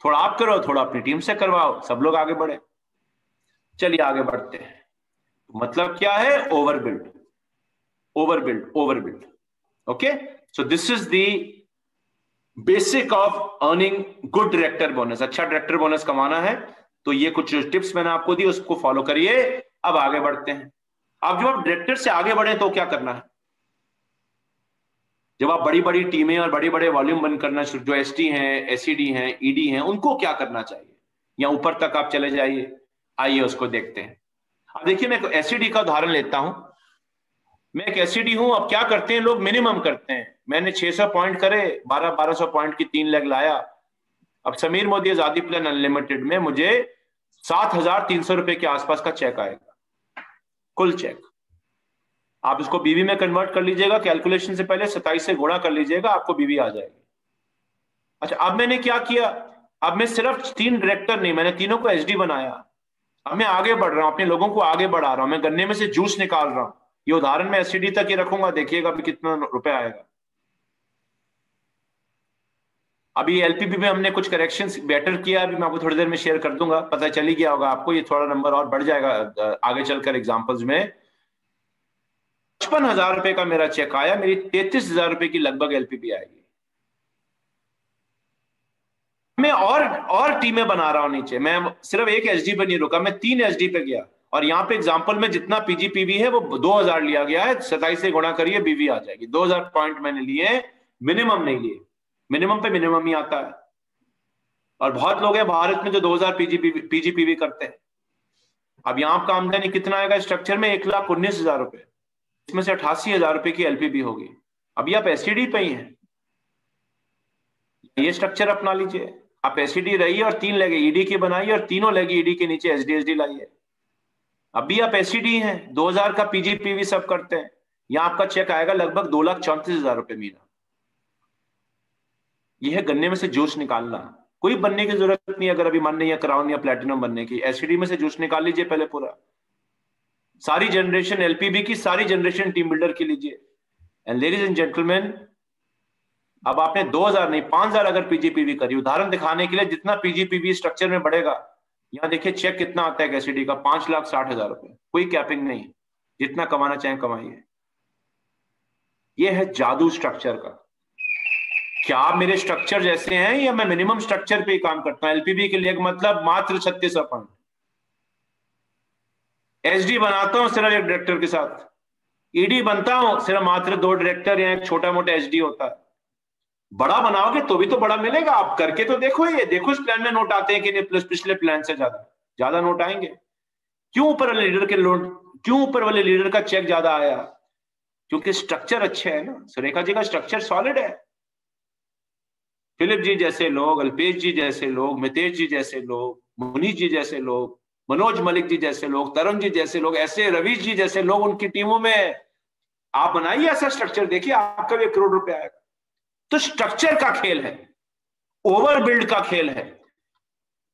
थोड़ा आप करो, थोड़ा अपनी टीम से करवाओ, सब लोग आगे बढ़े। चलिए आगे बढ़ते हैं। मतलब क्या है? Overbuild, overbuild, overbuild. Okay, so this is the basic of earning good director bonus. अच्छा डायरेक्टर बोनस कमाना है तो ये कुछ टिप्स मैंने आपको दी, उसको फॉलो करिए। अब आगे बढ़ते हैं। अब जब आप डायरेक्टर से आगे बढ़े तो क्या करना है? जब आप बड़ी बड़ी टीमें और बड़े बड़े वॉल्यूम बंद करना शुरू, जो एसटी हैं, एसईडी हैं, ईडी हैं, उनको क्या करना चाहिए? या ऊपर तक आप चले जाइए, आइए उसको देखते हैं। अब देखिए, मैं एसईडी का उदाहरण लेता हूं। मैं एक एसईडी हूं। अब क्या करते हैं लोग? मिनिमम करते हैं। मैंने 600 पॉइंट करे, 1200 पॉइंट की 3 लेग लाया। अब समीर मोदी आजादी प्लान अनलिमिटेड में मुझे 7,300 रुपए के आसपास का चेक आएगा, कुल चेक। आप इसको बीवी में कन्वर्ट कर लीजिएगा, कैलकुलेशन से पहले 27 से गुणा कर लीजिएगा, आपको बीवी आ जाएगी। अच्छा, अब मैंने क्या किया? अब मैं सिर्फ 3 डायरेक्टर नहीं, मैंने तीनों को एसडी बनाया। अब मैं आगे बढ़ रहा हूं, अपने लोगों को आगे बढ़ा रहा हूं, मैं गन्ने में से जूस निकाल रहा हूं। ये उदाहरण मैं एसडी तक ही रखूंगा, देखिएगा अभी कितना रुपए आएगा। अभी एलपीबी में हमने कुछ करेक्शंस बेटर किया, अभी मैं आपको थोड़ी देर में शेयर कर दूंगा, पता चल ही गया होगा आपको, ये थोड़ा नंबर और बढ़ जाएगा आगे चलकर एग्जांपल्स में। 55,000 रुपए का मेरा चेक आया, मेरी 33,000 रुपए की लगभग एलपीबी आएगी। मैं और टीमें बना रहा हूं नीचे, मैं सिर्फ एक एसडी पे नहीं रुका, मैं 3 एसडी पे गया। और यहाँ पे एग्जांपल में जितना पीजीपीवी है वो 2,000 लिया गया है, 27 से गुणा करिए, बीवी आ जाएगी। 2,000 पॉइंट मैंने लिए, मिनिमम नहीं लिए। मिनिमम पे मिनिमम ही आता है। और बहुत लोग हैं भारत में जो 2,000 पीजीपीवी करते हैं। अब यहाँ का आमदनी कितना आएगा स्ट्रक्चर में? 1,19,000 रुपए, इसमें से 88,000 रुपए की एलपीबी होगी। अभी आप एसटीडी पे ही हैं, ये स्ट्रक्चर अपना लीजिए। आप एसईडी रहिए और 3 लेग ईडी की बनाइए, और तीनों लेग ईडी के नीचे एसडी लाइए। अभी आप एसईडी हैं, 2,000 का पीजीपीवी सब करते हैं, यहां आपका चेक आएगा लगभग 2,34,000 रुपए महीना। यह है गन्ने में से जूस निकालना। कोई बनने की जरूरत नहीं अगर अभी मन नहीं है क्राउन या प्लेटिनम बनने की। एससीडी में से जूस निकाल लीजिए पहले पूरा, सारी जनरेशन एलपीबी की, सारी जनरेशन टीम बिल्डर की लीजिए। एंड लेडीज एंड जेंटलमैन, अब आपने 2000 नहीं 5000 अगर पीजीपीवी करी, उदाहरण दिखाने के लिए, जितना पीजीपीवी स्ट्रक्चर में बढ़ेगा, यहां देखिए चेक कितना आता है एससीडी का, 5,60,000 रुपए, कोई कैपिंग नहीं, जितना कमाना चाहें कमाइए। ये है जादू स्ट्रक्चर का। क्या आप मेरे स्ट्रक्चर जैसे हैं या मैं मिनिमम स्ट्रक्चर पे ही काम करता हूं? एलपीबी के लिए मतलब मात्र 36 पॉइंट। एसडी बनाता हूं सिर्फ एक डायरेक्टर के साथ, ईडी बनता हूं सिर्फ मात्र 2 डायरेक्टर या एक छोटा मोटा एसडी होता है। बड़ा बनाओगे तो भी तो बड़ा मिलेगा, आप करके तो देखो, ये देखो इस प्लान में नोट आते हैं कि नहीं, प्लस पिछले प्लान से ज्यादा ज्यादा नोट आएंगे। क्यों ऊपर वाले लीडर के नोट, क्यों ऊपर वाले लीडर का चेक ज्यादा आया? क्योंकि स्ट्रक्चर अच्छे है ना। सुरेखा जी का स्ट्रक्चर सॉलिड है, फिलिप जी जैसे लोग, अल्पेश जी जैसे लोग, मितेश जी जैसे लोग, मुनीष जी जैसे लोग, मनोज मलिक जी जैसे लोग, तरुण जी जैसे लोग, ऐसे रवीश जी जैसे लोग उनकी टीमों में। आप बनाइए ऐसा स्ट्रक्चर, देखिए आपका भी 1 करोड़ रुपए आएगा। तो स्ट्रक्चर का खेल है, ओवर बिल्ड का खेल है,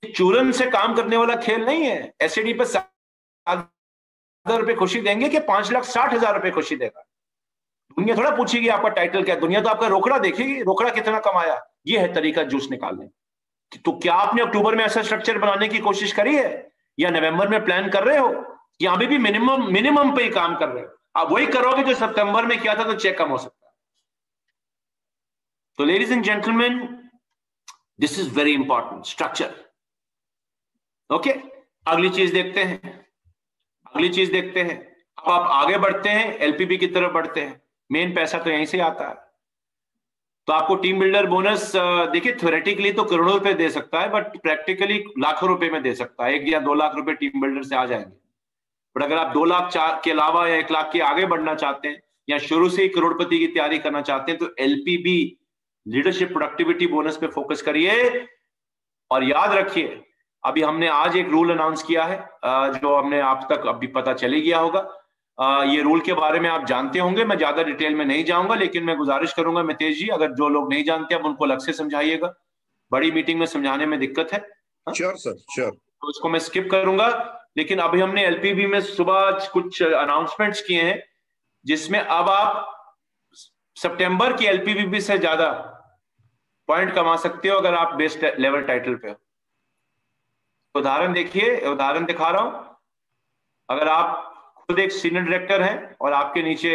चूरन से काम करने वाला खेल नहीं है। एससीडी पे 7,000 रुपए खुशी देंगे कि 5,60,000 रुपए खुशी देगा? दुनिया थोड़ा पूछेगी आपका टाइटल क्या है, दुनिया तो आपका रोकड़ा देखेगी, रोकड़ा कितना कमाया। ये है तरीका जूस निकालने। तो क्या आपने अक्टूबर में ऐसा स्ट्रक्चर बनाने की कोशिश करी है, या नवंबर में प्लान कर रहे हो, या अभी भी मिनिमम पे ही काम कर रहे हो? आप वही करोगे जो सितंबर में किया था, तो चेक कम हो सकता है। तो ladies and gentleman, this is very important, structure. Okay, अगली चीज देखते हैं, अगली चीज देखते हैं। अब आप आगे बढ़ते हैं, एलपीबी की तरफ बढ़ते हैं। मेन पैसा तो यहीं से आता है। तो आपको टीम बिल्डर बोनस, देखिए थ्योरेटिकली तो करोड़ों रुपए दे सकता है, बट प्रैक्टिकली लाखों रुपए में दे सकता है। 1 या 2 लाख रुपए टीम बिल्डर से आ जाएंगे। बट अगर आप 2 लाख के अलावा या 1 लाख के आगे बढ़ना चाहते हैं, या शुरू से ही करोड़पति की तैयारी करना चाहते हैं, तो एलपीबी लीडरशिप प्रोडक्टिविटी बोनस पे फोकस करिए। और याद रखिए, अभी हमने आज एक रूल अनाउंस किया है, जो हमने आप तक अभी पता चले गया होगा। ये रूल के बारे में आप जानते होंगे, मैं ज्यादा डिटेल में नहीं जाऊंगा, लेकिन मैं गुजारिश करूंगा मितेश जी, अगर जो लोग नहीं जानते अब उनको अलग से समझाइएगा, बड़ी मीटिंग में समझाने में दिक्कत है। Sure sir, sure. तो उसको मैं स्किप करूंगा। लेकिन अभी हमने एलपीबी में सुबह कुछ अनाउंसमेंट्स किए हैं, जिसमें अब आप सितंबर की एलपीबी से ज्यादा पॉइंट कमा सकते हो अगर आप बेस्ट लेवल टाइटल पे हो। उदाहरण देखिए, उदाहरण दिखा रहा हूं। अगर आप खुद एक सीनियर डायरेक्टर हैं और आपके नीचे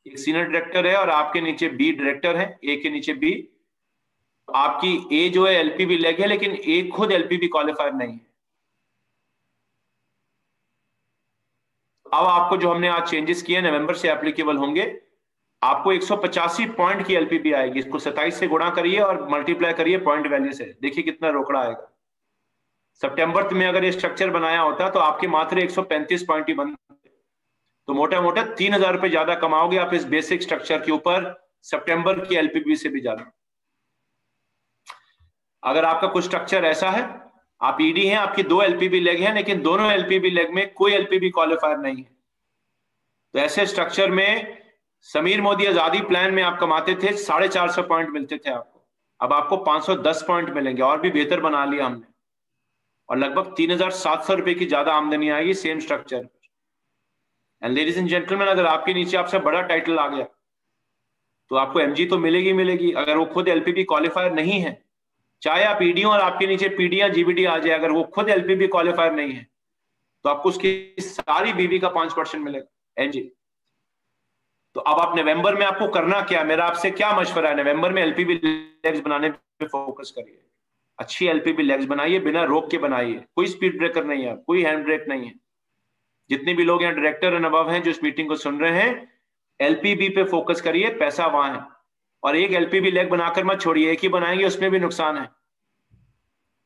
एक सीनियर डायरेक्टर है और आपके नीचे बी डायरेक्टर है, ए के नीचे बी, आपकी ए जो है एलपीबी लेग है, लेकिन ए खुद एलपीबी क्वालिफायर नहीं है। अब आपको जो हमने आज चेंजेस किए नवंबर से एप्लीकेबल होंगे, आपको 185 पॉइंट की एलपीबी आएगी। इसको 27 से गुणा करिए और मल्टीप्लाई करिए पॉइंट वैल्यू से, देखिए कितना रोकड़ा आएगा। सितंबर में अगर ये स्ट्रक्चर बनाया होता तो आपके मात्र 135 पॉइंट ही बनते, तो मोटा मोटा 3,000 रुपए ज्यादा कमाओगे आप इस बेसिक स्ट्रक्चर के ऊपर, सितंबर की एलपीबी से भी ज्यादा। अगर आपका कुछ स्ट्रक्चर ऐसा है, आप ईडी हैं, आपकी 2 एलपीबी लेग हैं, लेकिन दोनों एलपीबी लेग में कोई एलपीबी क्वालिफायर नहीं है, तो ऐसे स्ट्रक्चर में समीर मोदी आजादी प्लान में आप कमाते थे 450 पॉइंट मिलते थे आपको, अब आपको 510 पॉइंट मिलेंगे, और भी बेहतर बना लिया हमने, और लगभग 3,700 रुपए की ज्यादा आमदनी आएगी सेम स्ट्रक्चर पर। एंड लेडीज एंड जेंटलमैन, अगर आपके नीचे आपसे बड़ा टाइटल आ गया तो आपको एमजी तो मिलेगी मिलेगी। अगर वो खुद एलपीबी क्वालिफायर नहीं है, चाहे आप ईडी और आपके नीचे पीडी या जीबीडी आ जाए, अगर वो खुद एलपीबी क्वालिफायर नहीं है, तो आपको उसकी सारी बीबी का 5% मिलेगा एनजी। तो अब आप नवंबर में आपको करना क्या, मेरा आपसे क्या मशवरा है, नवंबर में एलपीबी लेग्स बनाने पे फोकस करिए। अच्छी एलपीबी लेग्स बनाइए, बिना रोक के बनाइए, कोई स्पीड ब्रेकर नहीं है, कोई हैंड ब्रेक नहीं है। जितने भी लोग यहाँ डायरेक्टर एंड अबव हैं जो इस मीटिंग को सुन रहे हैं, एलपीबी पे फोकस करिए, पैसा वहां है। और एक एलपीबी लेग बनाकर मत छोड़िए, एक ही बनाएंगे उसमें भी नुकसान है,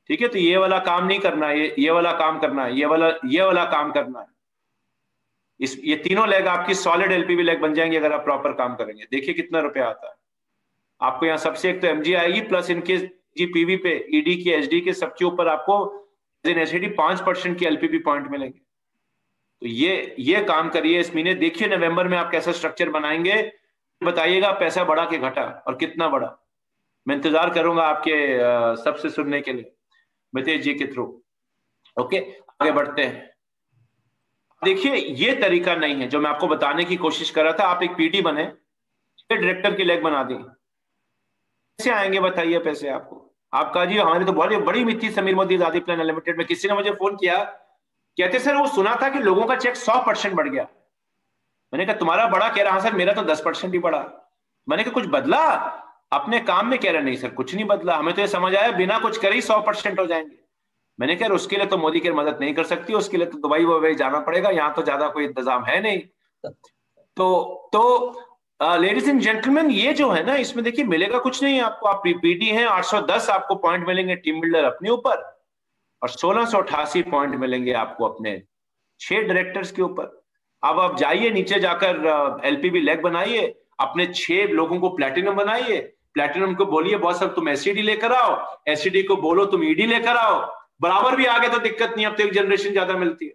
ठीक है? तो ये वाला काम नहीं करना है, ये वाला काम करना है, ये वाला काम करना है। ये तीनों लेग आपकी सॉलिड एलपीबी लेग बन जाएंगे अगर आप प्रॉपर काम करेंगे। देखिए कितना रुपया आता है आपको यहाँ। सबसे एक तो एमजी आएगी, प्लस इनके जीपीवी पे ईडी की एचडी के सबके ऊपर आपको 5% की एलपीबी पॉइंट मिलेंगे। तो ये काम करिए इस महीने। देखिए नवंबर में आप कैसा स्ट्रक्चर बनाएंगे, बताइएगा पैसा बढ़ा के घटा और कितना बढ़ा। मैं इंतजार करूंगा आपके सबसे सुनने के लिए मितेश जी के थ्रू। ओके, आगे बढ़ते हैं। देखिए, ये तरीका नहीं है जो मैं आपको बताने की कोशिश कर रहा था। आप एक पीटी बने, डायरेक्टर की लेग बना दी, कैसे आएंगे बताइए पैसे आपको? आपका जी हमारी तो बहुत बड़ी मिट्टी समीर मोदी आजादी प्लान लिमिटेड में किसी ने मुझे फोन किया, कहते सर वो सुना था कि लोगों का चेक 100% बढ़ गया। मैंने कहा तुम्हारा बढ़ा? कह रहा हाँ सर मेरा तो 10% ही बढ़ा। मैंने कहा कुछ बदला? अपने काम में कह रहे नहीं सर कुछ नहीं बदला, हमें तो ये समझ आया बिना कुछ करे ही 100% हो जाएंगे। मैंने कहा उसके लिए तो मोदी की मदद नहीं कर सकती, उसके लिए तो दुबई वुबई जाना पड़ेगा, यहाँ तो ज्यादा कोई इंतजाम है नहीं। तो लेडीज एंड जेंटलमैन, ये जो है ना, इसमें देखिए मिलेगा कुछ नहीं आपको। आप पीपीटी हैं, 810 आपको पॉइंट मिलेंगे टीम बिल्डर अपने ऊपर, और 1688 पॉइंट मिलेंगे आपको अपने 6 डायरेक्टर्स के ऊपर। अब आप जाइए नीचे जाकर एलपीबी लेग बनाइए, अपने 6 लोगों को प्लेटिनम बनाइए, प्लेटिनम को बोलिए बहुत सब तुम एसईडी लेकर आओ, एसईडी को बोलो तुम ईडी लेकर आओ, बराबर भी आगे तो दिक्कत नहीं, अब तो एक जनरेशन ज्यादा मिलती है।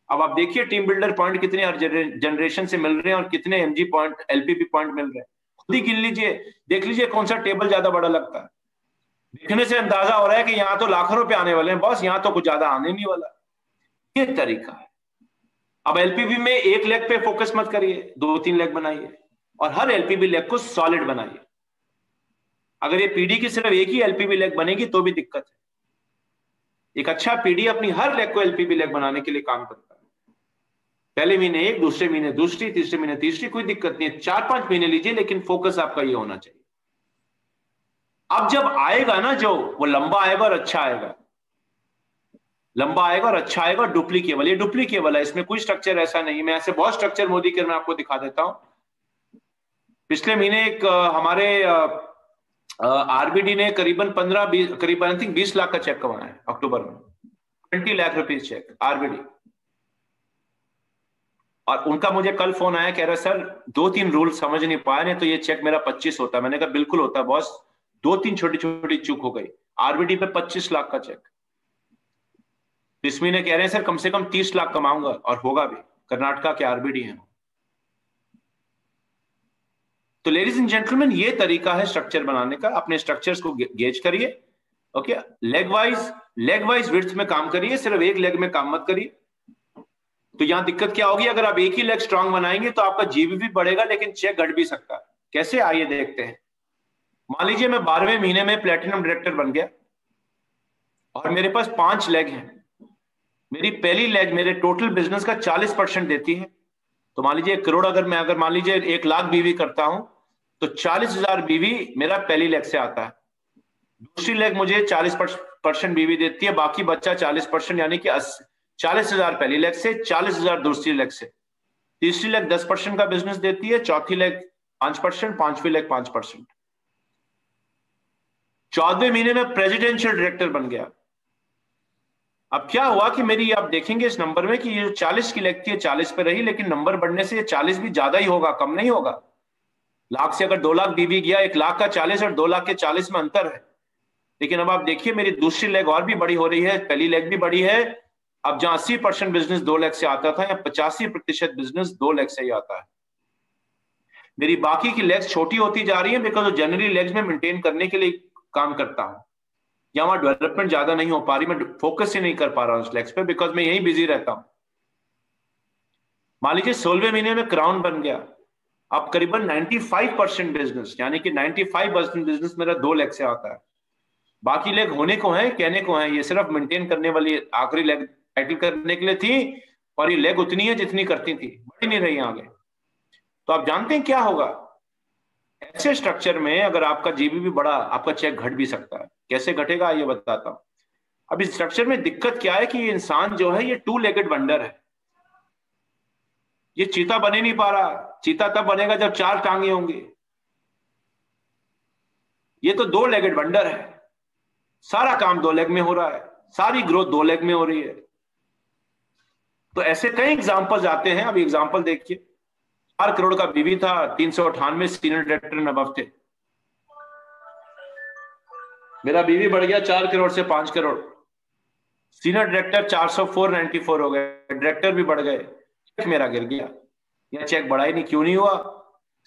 अब आप देखिए टीम बिल्डर पॉइंट कितने हर जनरेशन से मिल रहे हैं और कितने एमजी पॉइंट, एलपीपी पॉइंट मिल रहे हैं, खुद ही गिन लीजिए, देख लीजिए कौन सा टेबल ज्यादा बड़ा लगता है। देखने से अंदाजा हो रहा है कि यहाँ तो लाखों रुपए आने वाले हैं बॉस, यहाँ तो कुछ ज्यादा आने नहीं वाला। ये तरीका है। अब एलपीबी में एक लेग पे फोकस मत करिए, 2-3 लेग बनाइए और हर एलपीबी लेग को सॉलिड बनाइए। अगर ये पीडी की सिर्फ एक ही एलपीबी लेग बनेगी तो भी दिक्कत है। एक अच्छा पीडी अपनी हर लेग को एलपीबी लेग बनाने के लिए काम करता है। पहले महीने एक, दूसरे महीने दूसरी, तीसरे महीने तीसरी, कोई दिक्कत नहीं है, 4-5 महीने लीजिए, लेकिन फोकस आपका ये होना चाहिए। अब जब आएगा ना जो, वो लंबा आएगा और अच्छा आएगा, लंबा आएगा और अच्छा आएगा, डुप्लीकेबल। ये डुप्लीकेबल है, इसमें कोई स्ट्रक्चर ऐसा नहीं। मैं ऐसे बहुत स्ट्रक्चर मोदी के मैं आपको दिखा देता हूं। पिछले महीने एक हमारे आरबीडी ने करीबन 15-20 करीबन आई थिंक 20 लाख का चेक कमाया है अक्टूबर में, 20 लाख रुपीज चेक आरबीडी। और उनका मुझे कल फोन आया, कह रहा सर 2-3 रूल समझ नहीं पाया, नहीं तो ये चेक मेरा 25 होता। मैंने कहा बिल्कुल होता बॉस, 2-3 छोटी छोटी चूक हो गई, आरबीडी पे 25 लाख का चेक। इस महीने कह रहे हैं सर कम से कम 30 लाख कमाऊंगा, और होगा भी, कर्नाटका के आरबीडी हैं। तो लेडीज एंड जेंटलमैन, ये तरीका है स्ट्रक्चर बनाने का। अपने स्ट्रक्चर्स को गेज करिए। ओके, लेग वाइज विड्थ में काम करिए, सिर्फ एक लेग में काम मत करिए। तो यहां दिक्कत क्या होगी, अगर आप एक ही लेग स्ट्रांग बनाएंगे तो आपका जीबी भी बढ़ेगा लेकिन चेक घट भी सकता है। कैसे, आइए देखते हैं। मान लीजिए मैं 12वें महीने में प्लेटिनम डायरेक्टर बन गया और मेरे पास 5 लेग हैं। मेरी पहली लेग मेरे टोटल बिजनेस का 40% देती है। तो मान लीजिए 1 करोड़, अगर मान लीजिए 1 लाख बीवी करता हूं तो 40,000 बीवी मेरा पहली लेग से आता है। दूसरी लेग मुझे 40% बीवी देती है, बाकी बच्चा 40%, यानी कि 40,000 पहली लेग से, 40,000 दूसरी लेग से। तीसरी लेग 10% का बिजनेस देती है, चौथी लेग 5%, पांचवी लेग 5%। 14वें महीने में प्रेसिडेंशियल डायरेक्टर बन गया। अब क्या हुआ कि मेरी, आप देखेंगे इस नंबर में कि ये जो 40 की लेग थी 40 पे रही, लेकिन नंबर बढ़ने से ये 40 भी ज्यादा ही होगा, कम नहीं होगा। लाख से अगर 2 लाख बीबी गया, 1 लाख का 40 और 2 लाख के 40 में अंतर है। लेकिन अब आप देखिए मेरी दूसरी लेग और भी बड़ी हो रही है, पहली लेग भी बड़ी है। अब जहां 80% बिजनेस 2 लेग से आता था, या 85% बिजनेस 2 लेग से ही आता है। मेरी बाकी की लेग्स छोटी होती जा रही है, बिकॉज जनरली लेग्स में मेंटेन करने के लिए काम करता हूं, या वहां डेवलपमेंट ज्यादा नहीं हो पा रही, मैं फोकस ही नहीं कर पा रहा हूं उस लेग्स पे, बिकॉज मैं यही बिजी रहता हूं। मान लीजिए 16वें महीने में क्राउन बन गया। अब करीबन 95% बिजनेस, यानी कि 95% बिजनेस मेरा 2 लेग से आता है। बाकी लेग होने को है, कहने को है, ये सिर्फ मेंटेन करने वाली आखिरी लेग टाइटल करने के लिए थी, और ये लेग उतनी है जितनी करती थी, बढ़ी नहीं रही आगे। तो आप जानते हैं क्या होगा ऐसे स्ट्रक्चर में, अगर आपका जीबी भी बड़ा, आपका चेक घट भी सकता है। कैसे घटेगा ये बताता हूं। अब इस स्ट्रक्चर में दिक्कत क्या है कि ये इंसान जो है ये 2 लेगेड वंडर है। ये चीता बने नहीं पा रहा। चीता तब बनेगा जब 4 टांगे होंगे। ये तो 2 लेगेड वंडर है। सारा काम 2 लेग में हो रहा है, सारी ग्रोथ 2 लेग में हो रही है। तो ऐसे कई एग्जांपल्स आते हैं। अब एग्जांपल देखिए, 4 करोड़ का बीवी था, 398 सीनियर डायरेक्टर नबव थे। मेरा बीवी बढ़ गया 4 करोड़ से 5 करोड़, सीनियर डायरेक्टर 494 हो गए, डायरेक्टर भी बढ़ गए, चेक मेरा गिर गया। यह चेक बढ़ा ही नहीं, क्यों नहीं हुआ?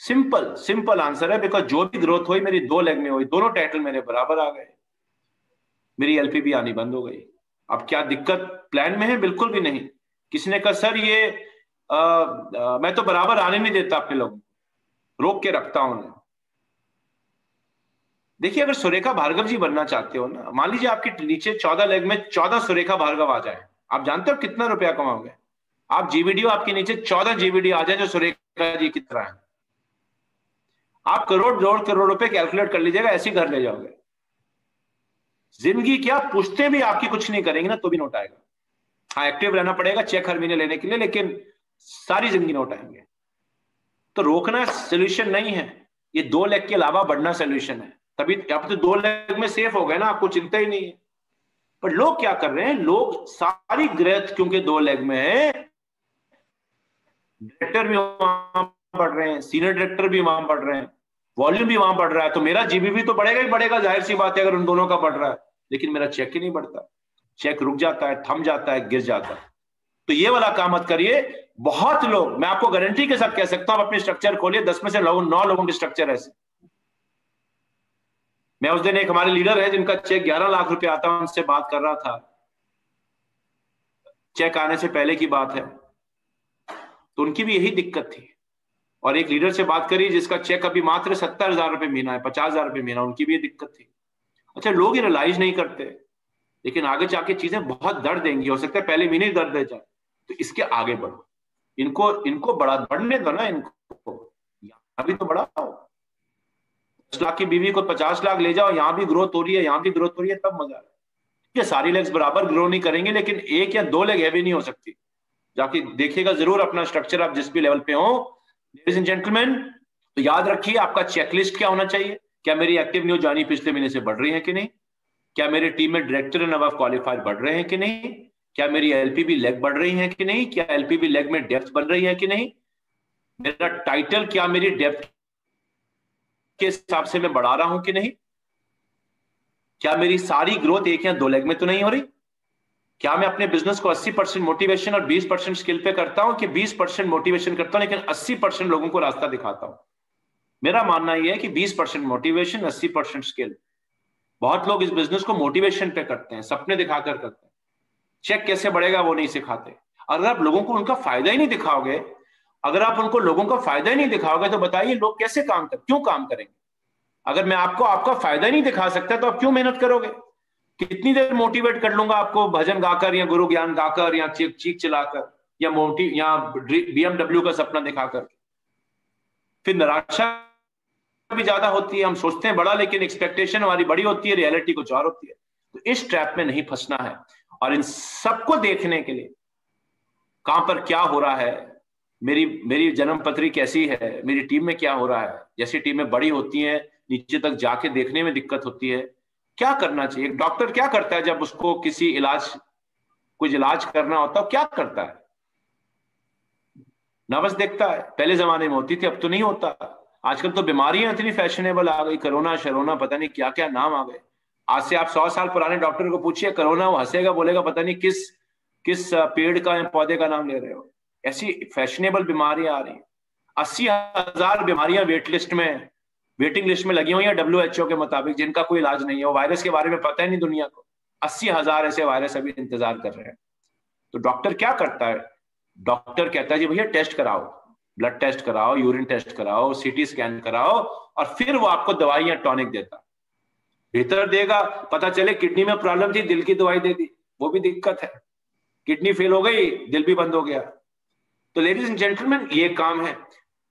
सिंपल सिंपल आंसर है, बिकॉज जो भी ग्रोथ हुई मेरी 2 लेग में हुई, दोनों टाइटल मेरे बराबर आ गए, मेरी एलपीबी आनी बंद हो गई। अब क्या दिक्कत प्लान में है? बिल्कुल भी नहीं। किसी ने कहा सर ये मैं तो बराबर आने नहीं देता अपने लोगों को, रोक के रखता हूं उन्हें। देखिए, अगर सुरेखा भार्गव जी बनना चाहते हो ना, मान लीजिए आपके नीचे 14 लेग में 14 सुरेखा भार्गव आ जाए, आप जानते हो कितना रुपया कमाओगे? आप जीवीडी आपके नीचे 14 जीवीडी आ जाए जो सुरेखा जी की तरह है, आप करोड़ 1.5 करोड़ रुपए कैलकुलेट कर लीजिएगा, ऐसे ही घर ले जाओगे। जिंदगी क्या, पूछते भी आपकी कुछ नहीं करेंगे ना तो भी नोट आएगा। हाँ, एक्टिव रहना पड़ेगा चेक हर महीने लेने के लिए, लेकिन सारी जिंदगी नोट आएंगे। तो रोकना सोल्यूशन नहीं है, ये 2 लेग के अलावा बढ़ना सोल्यूशन है। तभी आप तो 2 लेग में सेफ हो गए ना, आपको चिंता ही नहीं है। पर लोग क्या कर रहे हैं, लोग सारी ग्रोथ क्योंकि 2 लेग में है, डायरेक्टर भी वहां बढ़ रहे हैं, सीनियर डायरेक्टर भी वहां बढ़ रहे हैं, वॉल्यूम भी वहां बढ़ रहा है, तो मेरा जीबीबी तो बढ़ेगा ही बढ़ेगा, जाहिर सी बात है अगर उन दोनों का बढ़ रहा है। लेकिन मेरा चेक ही नहीं बढ़ता, चेक रुक जाता है, थम जाता है, गिर जाता है। तो ये वाला काम मत करिए। बहुत लोग, मैं आपको गारंटी के साथ कह सकता हूं, अपने स्ट्रक्चर खोलिए, 10 में से 9 लोगों के स्ट्रक्चर ऐसे। मैं उस दिन एक हमारे लीडर है जिनका चेक 11 लाख रुपए आता है, उनसे बात कर रहा था, चेक आने से पहले की बात है, तो उनकी भी यही दिक्कत थी। और एक लीडर से बात करी जिसका चेक अभी मात्र 70,000 रुपए महीना है, 50,000 रुपए महीना, उनकी भी ये दिक्कत थी। अच्छा, लोग ये रियलाइज नहीं करते, लेकिन आगे जाके चीजें बहुत दर्द देंगी, हो सकता है पहले महीने ही दर्द दे जाए, तो इसके आगे बढ़ो, इनको बड़ा बढ़ने दो ना, इनको अभी तो बढ़ाओ। 10 लाख की बीवी को 50 लाख ले जाओ, यहां भी ग्रोथ हो रही है, यहां भी ग्रोथ हो रही है, तब मजा है। ये सारी लेग्स बराबर ग्रो नहीं करेंगे, लेकिन 1 या 2 लेग हैवी नहीं हो सकती। जाके देखिएगा जरूर अपना स्ट्रक्चर, आप जिस भी लेवल पे हो। लेडीज एंड जेंटलमैन, तो याद रखिए आपका चेकलिस्ट क्या होना चाहिए। क्या मेरी एक्टिव न्यू जॉइनिंग पिछले महीने से बढ़ रही है कि नहीं? क्या मेरे टीम में डायरेक्टर एंड अबव क्वालिफायर बढ़ रहे हैं कि नहीं? क्या मेरी एलपीबी लेग बढ़ रही है कि नहीं? क्या एलपीबी लेग में डेप्थ बन रही है कि नहीं? मेरा टाइटल क्या मेरी डेप्थ के हिसाब से मैं बढ़ा रहा हूं कि नहीं? क्या मेरी सारी ग्रोथ 1 या 2 लेग में तो नहीं हो रही? क्या मैं अपने बिजनेस को 80% मोटिवेशन और 20% स्किल पे करता हूं, कि 20% मोटिवेशन करता हूं लेकिन 80% लोगों को रास्ता दिखाता हूं? मेरा मानना यह है कि 20% मोटिवेशन, 80% स्किल। बहुत लोग इस बिजनेस को मोटिवेशन पे करते हैं, सपने दिखाकर करते हैं, चेक कैसे बढ़ेगा वो नहीं सिखाते। अगर आप लोगों को उनका फायदा ही नहीं दिखाओगे, अगर आप उनको लोगों का फायदा ही नहीं दिखाओगे, तो बताइए लोग कैसे क्यों काम करेंगे? अगर मैं आपको आपका फायदा ही नहीं दिखा सकता, तो आप क्यों मेहनत करोगे? कितनी देर मोटिवेट कर लूंगा आपको, भजन गाकर या गुरु ज्ञान गाकर या चीख चिल्लाकर या बीएमडब्ल्यू का सपना दिखाकर? फिर निराशा भी ज्यादा होती है, हम सोचते हैं बड़ा लेकिन एक्सपेक्टेशन हमारी बड़ी होती है, रियलिटी कुछ और होती है। तो इस ट्रैप में नहीं फंसना है। और इन सबको देखने के लिए कहां पर क्या हो रहा है, मेरी जन्म पत्री कैसी है, मेरी टीम में क्या हो रहा है, जैसी टीमें बड़ी होती हैं नीचे तक जाके देखने में दिक्कत होती है। क्या करना चाहिए, एक डॉक्टर क्या करता है जब उसको कुछ इलाज करना होता है, क्या करता है? नर्वस देखता है। पहले जमाने में होती थी, अब तो नहीं होता। आजकल तो बीमारियां इतनी फैशनेबल आ गई, कोरोना शरोना पता नहीं क्या क्या नाम आ गए। आज से आप 100 साल पुराने डॉक्टर को पूछिए कोरोना, वो हंसेगा, बोलेगा पता नहीं किस किस पेड़ का या पौधे का नाम ले रहे हो। ऐसी फैशनेबल बीमारियां आ रही हैं। 80,000 बीमारियां वेटिंग लिस्ट में लगी हुई है WHO के मुताबिक, जिनका कोई इलाज नहीं है। वो वायरस के बारे में पता ही नहीं दुनिया को। 80,000 ऐसे वायरस अभी इंतजार कर रहे हैं। तो डॉक्टर क्या करता है? डॉक्टर कहता है जी भैया टेस्ट कराओ, ब्लड टेस्ट कराओ, यूरिन टेस्ट कराओ, सीटी स्कैन कराओ, और फिर वो आपको दवाई या टॉनिक देता। बेहतर देगा, पता चले किडनी में प्रॉब्लम थी, दिल की दवाई दे दी, वो भी दिक्कत है। किडनी फेल हो गई, दिल भी बंद हो गया। तो लेडीज एंड जेंटलमैन, ये काम है।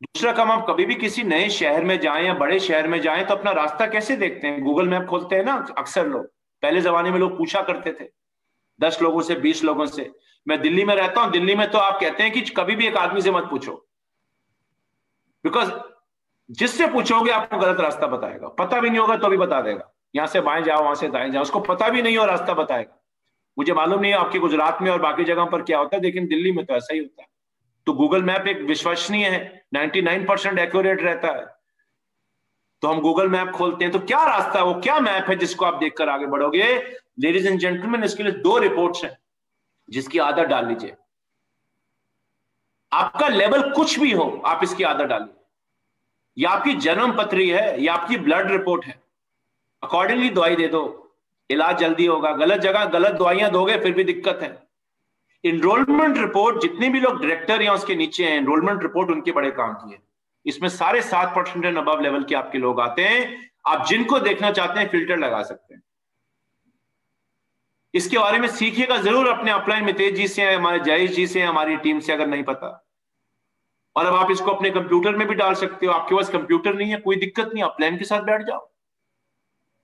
दूसरा काम, आप कभी भी किसी नए शहर में जाएं या बड़े शहर में जाएं तो अपना रास्ता कैसे देखते हैं? गूगल मैप खोलते हैं ना अक्सर लोग। पहले जमाने में लोग पूछा करते थे 10 लोगों से, 20 लोगों से। मैं दिल्ली में रहता हूं, दिल्ली में तो आप कहते हैं कि कभी भी एक आदमी से मत पूछो, बिकॉज जिससे पूछोगे आपको गलत रास्ता बताएगा। पता भी नहीं होगा तो भी बता देगा, यहां से बाएं जाओ, वहां से दाएं जाओ। उसको पता भी नहीं हो रास्ता बताएगा। मुझे मालूम नहीं है आपके गुजरात में और बाकी जगह पर क्या होता है, लेकिन दिल्ली में तो ऐसा ही होता है। तो गूगल मैप एक विश्वसनीय है, 99% एक्यूरेट रहता है। तो हम गूगल मैप खोलते हैं तो क्या रास्ता है, वो क्या मैप है जिसको आप देखकर आगे बढ़ोगे? लेडीज एंड जेंटलमैन, इसके लिए 2 रिपोर्ट्स हैं जिसकी आदत डाल लीजिए। आपका लेवल कुछ भी हो, आप इसकी आदत डालिए। ये आपकी जन्म पत्री है, ये आपकी ब्लड रिपोर्ट है, अकॉर्डिंगली दवाई दे दो, इलाज जल्दी होगा। गलत जगह गलत दवाइयां दोगे फिर भी दिक्कत है। इनरोलमेंट रिपोर्ट, जितने भी लोग डायरेक्टर या उसके नीचे हैं, इनरोलमेंट रिपोर्ट उनके बड़े काम की है। इसमें सारे 7% एंड अबव लेवल के आपके लोग आते हैं। आप जिनको देखना चाहते हैं फिल्टर लगा सकते हैं। इसके बारे में सीखिएगा जरूर अपने अपलाइन मितेश जी से, हमारे जयेश जी से, हमारी टीम से, अगर नहीं पता। और अब आप इसको अपने कंप्यूटर में भी डाल सकते हो। आपके पास कंप्यूटर नहीं है, कोई दिक्कत नहीं, आप प्लान के साथ बैठ जाओ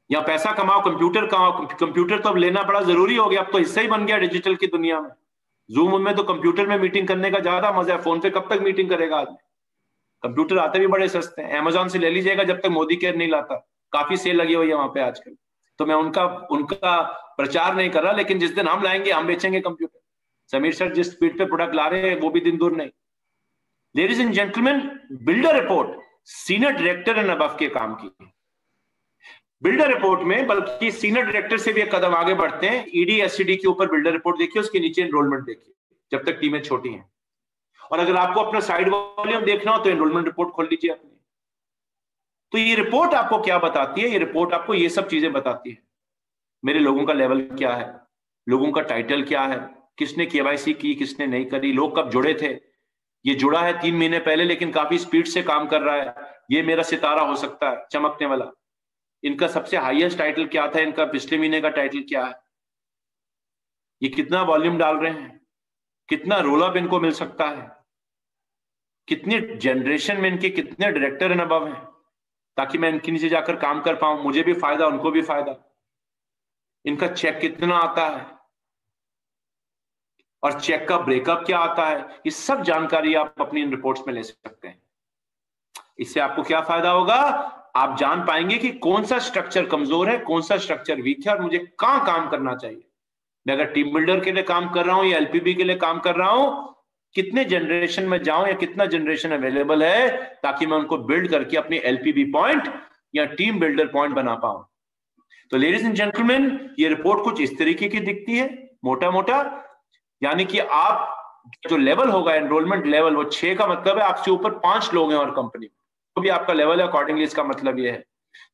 या पैसा कमाओ, कंप्यूटर कमाओ। कंप्यूटर तो अब लेना बड़ा जरूरी हो गया, अब तो हिस्सा ही बन गया डिजिटल की दुनिया में। जूम में तो कंप्यूटर में मीटिंग करने का ज्यादा मजा है, फोन पे कब तक मीटिंग करेगा आदमी। कंप्यूटर आते भी बड़े सस्ते हैं, अमेजोन से ले लीजिएगा जब तक मोदी केयर नहीं लाता। काफी सेल लगी हुई है वहां पे आजकल। तो मैं उनका उनका प्रचार नहीं कर रहा, लेकिन जिस दिन हम लाएंगे हम बेचेंगे कंप्यूटर। समीर सर जिस स्पीड पे प्रोडक्ट ला रहे हैं वो भी दिन दूर नहीं। Ladies and gentleman, builder report senior director and above के काम की। बिल्डर रिपोर्ट में बल्कि सीनियर डायरेक्टर से भी एक कदम आगे बढ़ते हैं। ईडी एससीडी के ऊपर बिल्डर रिपोर्ट देखिए, उसके नीचे एनरोलमेंट देखिए जब तक टीमें छोटी हैं। और अगर आपको अपना साइड वॉल्यूम देखना हो तो एनरोलमेंट रिपोर्ट खोल लीजिए अपनी। तो ये रिपोर्ट आपको क्या बताती है? ये रिपोर्ट आपको ये सब चीजें बताती है। मेरे लोगों का लेवल क्या है, लोगों का टाइटल क्या है, किसने केवाईसी की, किसने नहीं करी, लोग कब जुड़े थे। ये जुड़ा है 3 महीने पहले लेकिन काफी स्पीड से काम कर रहा है, ये मेरा सितारा हो सकता है चमकने वाला। इनका सबसे हाईएस्ट टाइटल क्या था, इनका पिछले महीने का टाइटल क्या है, ये कितना वॉल्यूम डाल रहे हैं, कितना रोल अप इनको मिल सकता है, कितने जनरेशन में इनके कितने डायरेक्टर एंड अबव हैं, ताकि मैं इनके नीचे जाकर काम कर पाऊं, मुझे भी फायदा उनको भी फायदा। इनका चेक कितना आता है और चेक का ब्रेकअप क्या आता है, ये सब जानकारी आप अपनी इन रिपोर्ट्स में ले सकते हैं। इससे आपको क्या फायदा होगा? आप जान पाएंगे कि कौन सा स्ट्रक्चर कमजोर है, कौन सा स्ट्रक्चर वीक है और मुझे कहां काम करना चाहिए। मैं अगर टीम बिल्डर के लिए काम कर रहा हूं या एलपीबी के लिए काम कर रहा हूं, कितने जनरेशन में जाऊं या कितना जनरेशन अवेलेबल है, ताकि मैं उनको बिल्ड करके अपनी एलपीबी पॉइंट या टीम बिल्डर पॉइंट बना पाऊं। तो लेडीज एंड जेंटलमैन, ये रिपोर्ट कुछ इस तरीके की दिखती है मोटा मोटा। यानी कि आप जो लेवल होगा एनरोलमेंट लेवल, वो 6 का मतलब है आपसे ऊपर 5 लोग हैं और कंपनी में, तो भी आपका लेवल है अकॉर्डिंगली। इसका मतलब ये है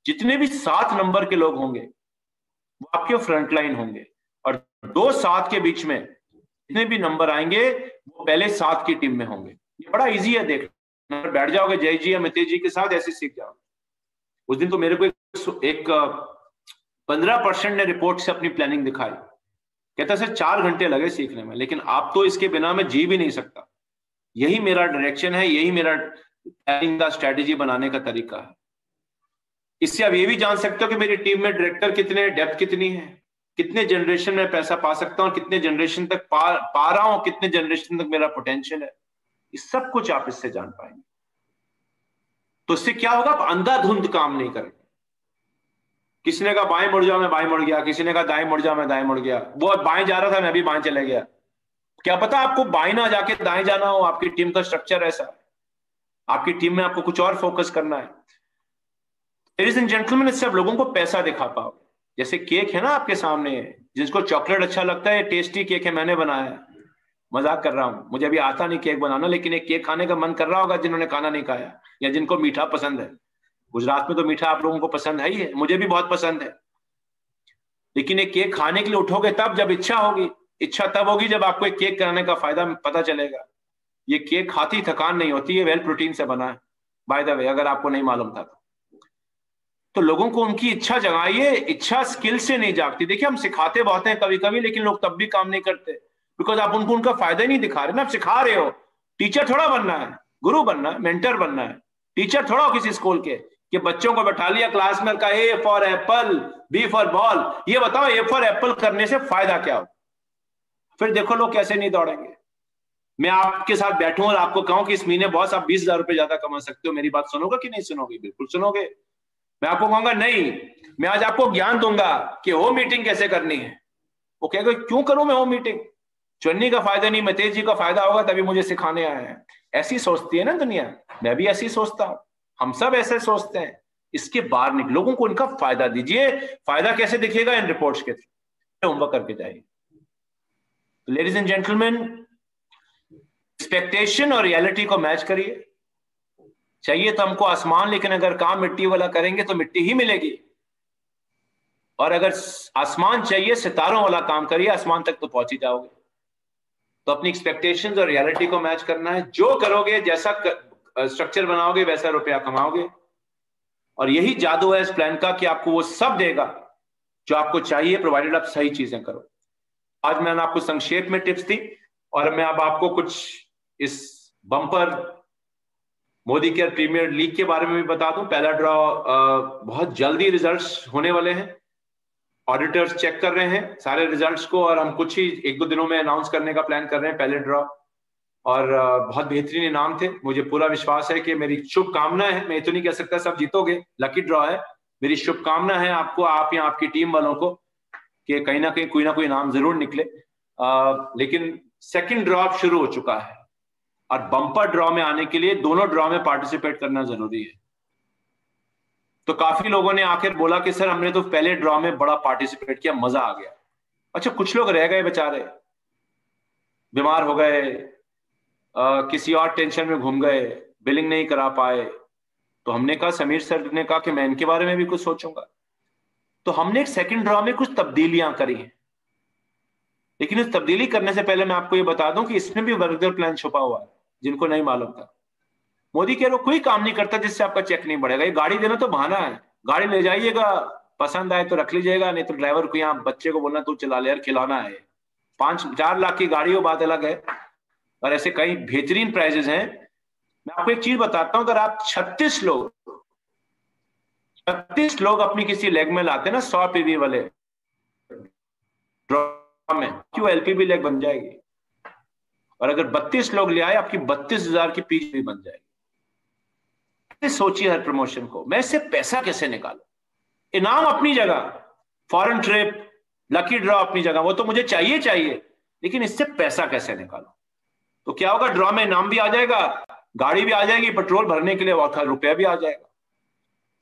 जितने भी 7 नंबर के लोग होंगे वो आपके फ्रंटलाइन होंगे, और 2-7 के बीच में जितने भी नंबर आएंगे वो पहले 7 की टीम में होंगे। ये बड़ा इजी है देखना, बैठ जाओगे जय जी या मितेश जी के साथ ऐसे सीख जाओगे। उस दिन तो मेरे को एक 15% ने रिपोर्ट से अपनी प्लानिंग दिखाई, कहता सर 4 घंटे लगे सीखने में, लेकिन आप तो इसके बिना मैं जी भी नहीं सकता। यही मेरा डायरेक्शन है, यही मेरा प्लानिंग का स्ट्रेटेजी बनाने का तरीका है। इससे आप ये भी जान सकते हो कि मेरी टीम में डायरेक्टर कितने, डेप्थ कितनी है, कितने जनरेशन में पैसा पा सकता हूं, कितने जनरेशन तक पा रहा हूं, कितने जनरेशन तक मेरा पोटेंशियल है। ये सब कुछ आप इससे जान पाएंगे। तो इससे क्या होगा? आप अंधाधुंध काम नहीं करेंगे। किसी ने कहा बाएं मुड़ जाओ, मैं बाएं मुड़ गया। किसी ने कहा दाएं मुड़ जाओ, मैं दाएं मुड़ गया। वो बाएं जा रहा था, मैं भी बाएं चले गया। क्या पता आपको बाएं ना जाके दाएं जाना हो। आपकी टीम का स्ट्रक्चर ऐसा है, आपकी टीम में आपको कुछ और फोकस करना है। लेडीज एंड जेंटलमैन, इससे आप लोगों को पैसा दिखा पाओ। जैसे केक है ना आपके सामने, जिसको चॉकलेट अच्छा लगता है, टेस्टी केक है, मैंने बनाया है। मजाक कर रहा हूं, मुझे अभी आता नहीं केक बनाना, लेकिन एक केक खाने का मन कर रहा होगा जिन्होंने खाना नहीं खाया या जिनको मीठा पसंद है। गुजरात में तो मीठा आप लोगों को पसंद है ही है, मुझे भी बहुत पसंद है। लेकिन एक केक खाने के लिए उठोगे तब जब इच्छा होगी। इच्छा तब होगी जब आपको एक केक कराने का फायदा पता चलेगा। ये केक खाती थकान नहीं होती है, वेल प्रोटीन से बना है बाय द वे, अगर आपको नहीं मालूम था तो लोगों को उनकी इच्छा जगाइए। इच्छा स्किल से नहीं जागती। देखिए हम सिखाते बहुत हैं कभी कभी, लेकिन लोग तब भी काम नहीं करते, बिकॉज आप उनको उनका फायदा ही नहीं दिखा रहे ना। आप सिखा रहे हो, टीचर थोड़ा बनना है, गुरु बनना है, मेंटर बनना है। टीचर थोड़ा हो किसी स्कूल के कि बच्चों को बैठा लिया क्लास में, कहा A for apple, B for ball. ये बताओ ए फॉर एप्पल करने से फायदा क्या हो? फिर देखो लोग कैसे नहीं दौड़ेंगे। मैं आपके साथ बैठूं और आपको कहूं कि इस महीने बॉस आप 20,000 रुपए ज्यादा कमा सकते हो, मेरी बात सुनोगे कि नहीं सुनोगे? बिल्कुल सुनोगे। मैं आपको कहूंगा नहीं, मैं आज आपको ज्ञान दूंगा कि होम मीटिंग कैसे करनी है। वो कहेगा क्यों करूं मैं होम मीटिंग? चुन्नी का फायदा नहीं, मितेश जी का फायदा होगा तभी मुझे सिखाने आए हैं। ऐसी सोचती है ना दुनिया, मैं भी ऐसी सोचता हूं, हम सब ऐसे सोचते हैं। इसके बाहर निकल, लोगों को इनका फायदा दीजिए। फायदा कैसे दिखेगा? इन रिपोर्ट्स के थ्रू। होमवर्क करके जाइए। लेडीज एंड जेंटलमैन, एक्सपेक्टेशन और रियलिटी को मैच करिए। चाहिए तो हमको आसमान, लेकिन अगर काम मिट्टी वाला करेंगे तो मिट्टी ही मिलेगी। और अगर आसमान चाहिए, सितारों वाला काम करिए, आसमान तक तो पहुंच ही जाओगे। तो अपनी एक्सपेक्टेशंस और रियलिटी को मैच करना है। जो करोगे, जैसा स्ट्रक्चर बनाओगे, वैसा रुपया कमाओगे। और यही जादू है इस प्लान का कि आपको वो सब देगा जो आपको चाहिए, प्रोवाइडेड आप सही चीजें करो। आज मैंने आपको संक्षेप में टिप्स दी, और मैं अब आपको कुछ इस bumper Modi care premier league के बारे में भी बता दूं। पहला ड्रॉ बहुत जल्दी रिजल्ट्स होने वाले हैं। ऑडिटर्स चेक कर रहे हैं सारे रिजल्ट्स को, और हम कुछ ही 1-2 दिनों में अनाउंस करने का प्लान कर रहे हैं पहले ड्रॉ। और बहुत बेहतरीन इनाम थे। मुझे पूरा विश्वास है कि मेरी शुभकामना है, मैं ये तो नहीं कह सकता सब जीतोगे, लकी ड्रॉ है। मेरी शुभकामना है आपको, आप या आपकी टीम वालों को, कि कहीं ना कहीं कोई ना कोई इनाम जरूर निकले। लेकिन सेकंड ड्रॉ शुरू हो चुका है, और बम्पर ड्रॉ में आने के लिए दोनों ड्रॉ में पार्टिसिपेट करना जरूरी है। तो काफी लोगों ने आखिर बोला कि सर हमने तो पहले ड्रॉ में बड़ा पार्टिसिपेट किया, मजा आ गया। अच्छा, कुछ लोग रह गए बेचारे, बीमार हो गए, किसी और टेंशन में घूम गए, बिलिंग नहीं करा पाए। तो हमने कहा, समीर सर ने कहा कि मैं इनके बारे में भी कुछ सोचूंगा। तो हमने एक सेकंड ड्रॉ में कुछ तब्दीलियां करी हैं। लेकिन इस तब्दीली करने से पहले मैं आपको ये बता दूं कि इसमें भी वर्गदर प्लान छुपा हुआ है, जिनको नहीं मालूम था। मोदी कह रहे कोई काम नहीं करता जिससे आपका चेक नहीं बढ़ेगा। ये गाड़ी देना तो बहाना है। गाड़ी ले जाइएगा, पसंद आए तो रख लीजिएगा, नहीं तो ड्राइवर को यहाँ बच्चे को बोलना तू चला ले यार, खिलौना है। 5-4 लाख की गाड़ी हो, बात अलग है। और ऐसे कई बेहतरीन प्राइजेस हैं। मैं आपको एक चीज बताता हूं, अगर आप 36 लोग अपनी किसी लेग में लाते ना 100 पीवी वाले ड्रॉ में, क्यों एलपीबी लेग बन जाएगी। और अगर 32 लोग ले आए, आपकी 32,000 की पीवी बन जाएगी। सोचिए हर प्रमोशन को, मैं इससे पैसा कैसे निकालूं। इनाम अपनी जगह, फॉरेन ट्रिप, लकी ड्रॉ अपनी जगह, वो तो मुझे चाहिए, लेकिन इससे पैसा कैसे निकालूं। तो क्या होगा, ड्रॉ में इनाम भी आ जाएगा, गाड़ी भी आ जाएगी, पेट्रोल भरने के लिए ₹1 भी आ जाएगा।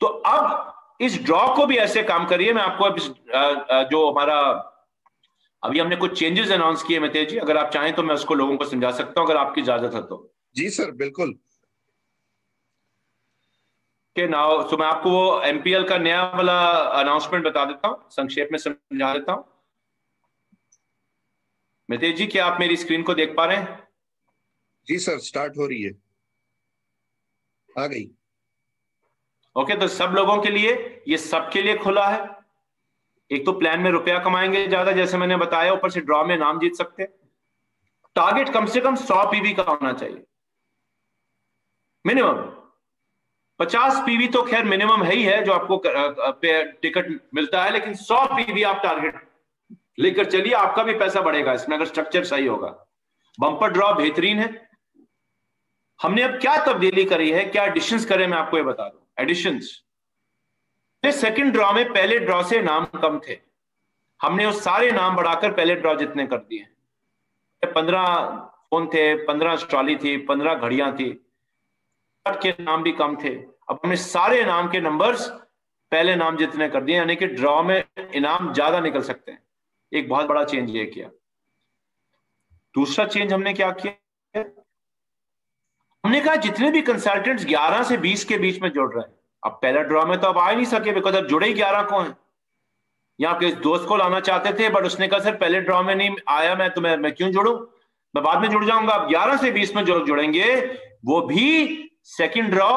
तो अब इस ड्रॉ को भी ऐसे काम करिए। मैं आपको अब जो हमारा अभी हमने कुछ चेंजेस अनाउंस किए मितेश जी, अगर आप चाहें तो मैं उसको लोगों को समझा सकता हूं, अगर आपकी इजाजत है तो। जी सर, बिल्कुल। के नाउ तो मैं आपको वो एमपीएल का नया वाला अनाउंसमेंट बता देता हूं, संक्षेप में समझा देता हूं। मितेश जी, क्या आप मेरी स्क्रीन को देख पा रहे हैं? जी सर, स्टार्ट हो रही है, आ गई। ओके, तो सब लोगों के लिए, ये सबके लिए खुला है। एक तो प्लान में रुपया कमाएंगे ज्यादा, जैसे मैंने बताया, ऊपर से ड्रॉ में नाम जीत सकते हैं। टारगेट कम से कम 100 पीवी का होना चाहिए मिनिमम। 50 पीवी तो खैर मिनिमम है ही है जो आपको टिकट मिलता है, लेकिन 100 पीवी आप टारगेट लेकर चलिए, आपका भी पैसा बढ़ेगा इसमें, अगर स्ट्रक्चर सही होगा। बम्पर ड्रॉ बेहतरीन है। हमने अब क्या तब्दीली करी है, क्या एडिशंस करे, मैं आपको ये बता दूं। एडिशंस, सेकंड ड्रॉ में पहले ड्रॉ से नाम कम थे, हमने वो सारे नाम बढ़ाकर पहले ड्रॉ जितने कर दिए। 15 फोन थे, 15 ट्रॉली थी, 15 घड़ियां थी, के नाम भी कम थे। अब हमने सारे नाम के नंबर्स पहले नाम जितने कर दिए, यानी कि ड्रॉ में इनाम ज्यादा निकल सकते हैं। एक बहुत बड़ा चेंज ये किया। दूसरा चेंज हमने क्या किया, हमने कहा जितने भी कंसल्टेंट्स 11 से 20 के बीच में जुड़ रहे हैं, अब पहला ड्रॉ में तो अब आ ही नहीं सके, बिकॉज अब जुड़े ही 11 को हैं। यहाँ आपके दोस्त को लाना चाहते थे, बट उसने कहा सर पहले ड्रॉ में नहीं आया, मैं क्यों जुड़ूं, मैं बाद में जुड़ जाऊंगा। अब 11 से 20 में जो जुड़ेंगे वो भी सेकंड ड्रॉ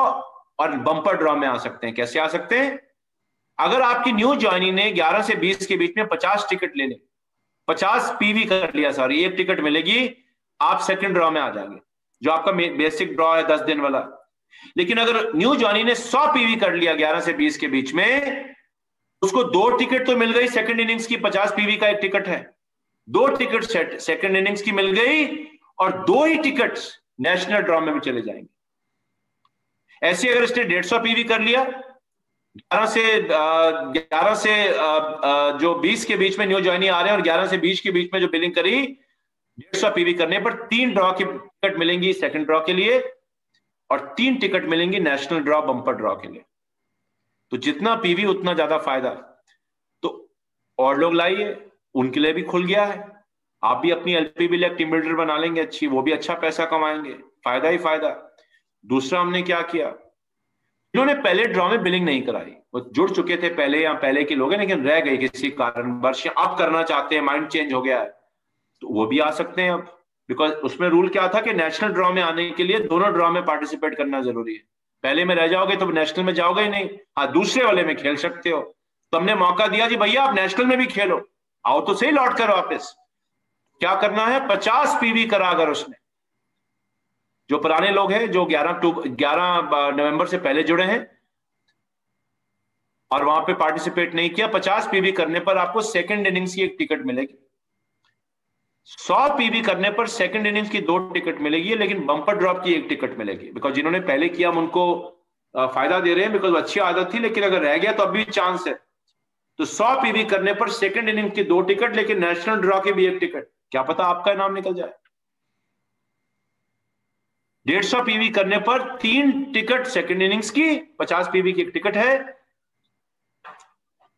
और बम्पर ड्रॉ में आ सकते हैं। कैसे आ सकते हैं, अगर आपकी न्यू ज्वाइनी ने 11 से 20 के बीच में 50 टिकट ले ले, 50 पीवी कर लिया, सॉरी, एक टिकट मिलेगी, आप सेकंड ड्रॉ में आ जाएंगे, जो आपका बेसिक ड्रॉ है 10 दिन वाला। लेकिन अगर न्यू ज्वाइनी ने 100 पीवी कर लिया 11 से 20 के बीच में, उसको 2 टिकट तो मिल गई सेकंड इनिंग्स की, 50 पीवी का एक टिकट है, 2 टिकट सेकंड इनिंग्स की मिल गई, और 2 ही टिकट नेशनल ड्रॉ में भी चले जाएंगे। ऐसे अगर इसने 150 पीवी कर लिया, 11 से जो 20 के बीच में न्यू ज्वाइनी आ रहे हैं, और 11 से 20 के बीच में जो बिलिंग करी, 150 पीवी करने पर 3 ड्रॉ की टिकट मिलेंगी सेकंड ड्रॉ के लिए, और 3 टिकट मिलेंगी नेशनल ड्रॉ बम्पर ड्रॉ के लिए। तो जितना पीवी उतना ज्यादा फायदा। तो और लोग लाइए, उनके लिए भी खुल गया है। आप भी अपनी एलपीबी लेग टीम बिल्डर बना लेंगे अच्छी, वो भी अच्छा पैसा कमाएंगे, फायदा ही फायदा। दूसरा हमने क्या किया, जिन्होंने पहले ड्रॉ में बिलिंग नहीं कराई, वो जुड़ चुके थे पहले या पहले के लोग हैं लेकिन रह गए किसी कारणवश, अब करना चाहते हैं, माइंड चेंज हो गया है, तो वो भी आ सकते हैं अब। बिकॉज उसमें रूल क्या था कि नेशनल ड्रॉ में आने के लिए दोनों ड्रॉ में पार्टिसिपेट करना जरूरी है। पहले में रह जाओगे तो नेशनल में जाओगे ही नहीं। हाँ, दूसरे वाले में खेल सकते हो। तो हमने मौका दिया जी भैया आप नेशनल में भी खेलो, आओ तो सही लौट कर वापस। क्या करना है, 50 पीवी करा अगर उसने, जो पुराने लोग हैं जो 11 नवंबर से पहले जुड़े हैं और वहां पे पार्टिसिपेट नहीं किया, 50 पीवी करने पर आपको सेकंड इनिंग्स की एक टिकट मिलेगी। 100 पीवी करने पर सेकंड इनिंग्स की 2 टिकट मिलेगी, लेकिन बम्पर ड्रॉप की 1 टिकट मिलेगी। बिकॉज जिन्होंने पहले किया हम उनको फायदा दे रहे हैं, बिकॉज अच्छी आदत थी, लेकिन अगर रह गया तो अभी चांस है। तो 100 पीवी करने पर सेकंड इनिंग की 2 टिकट, लेकिन नेशनल ड्रॉ की भी 1 टिकट। क्या पता आपका नाम निकल जाए। 150 पीवी करने पर 3 टिकट सेकंड इनिंग्स की, 50 पीवी की 1 टिकट है,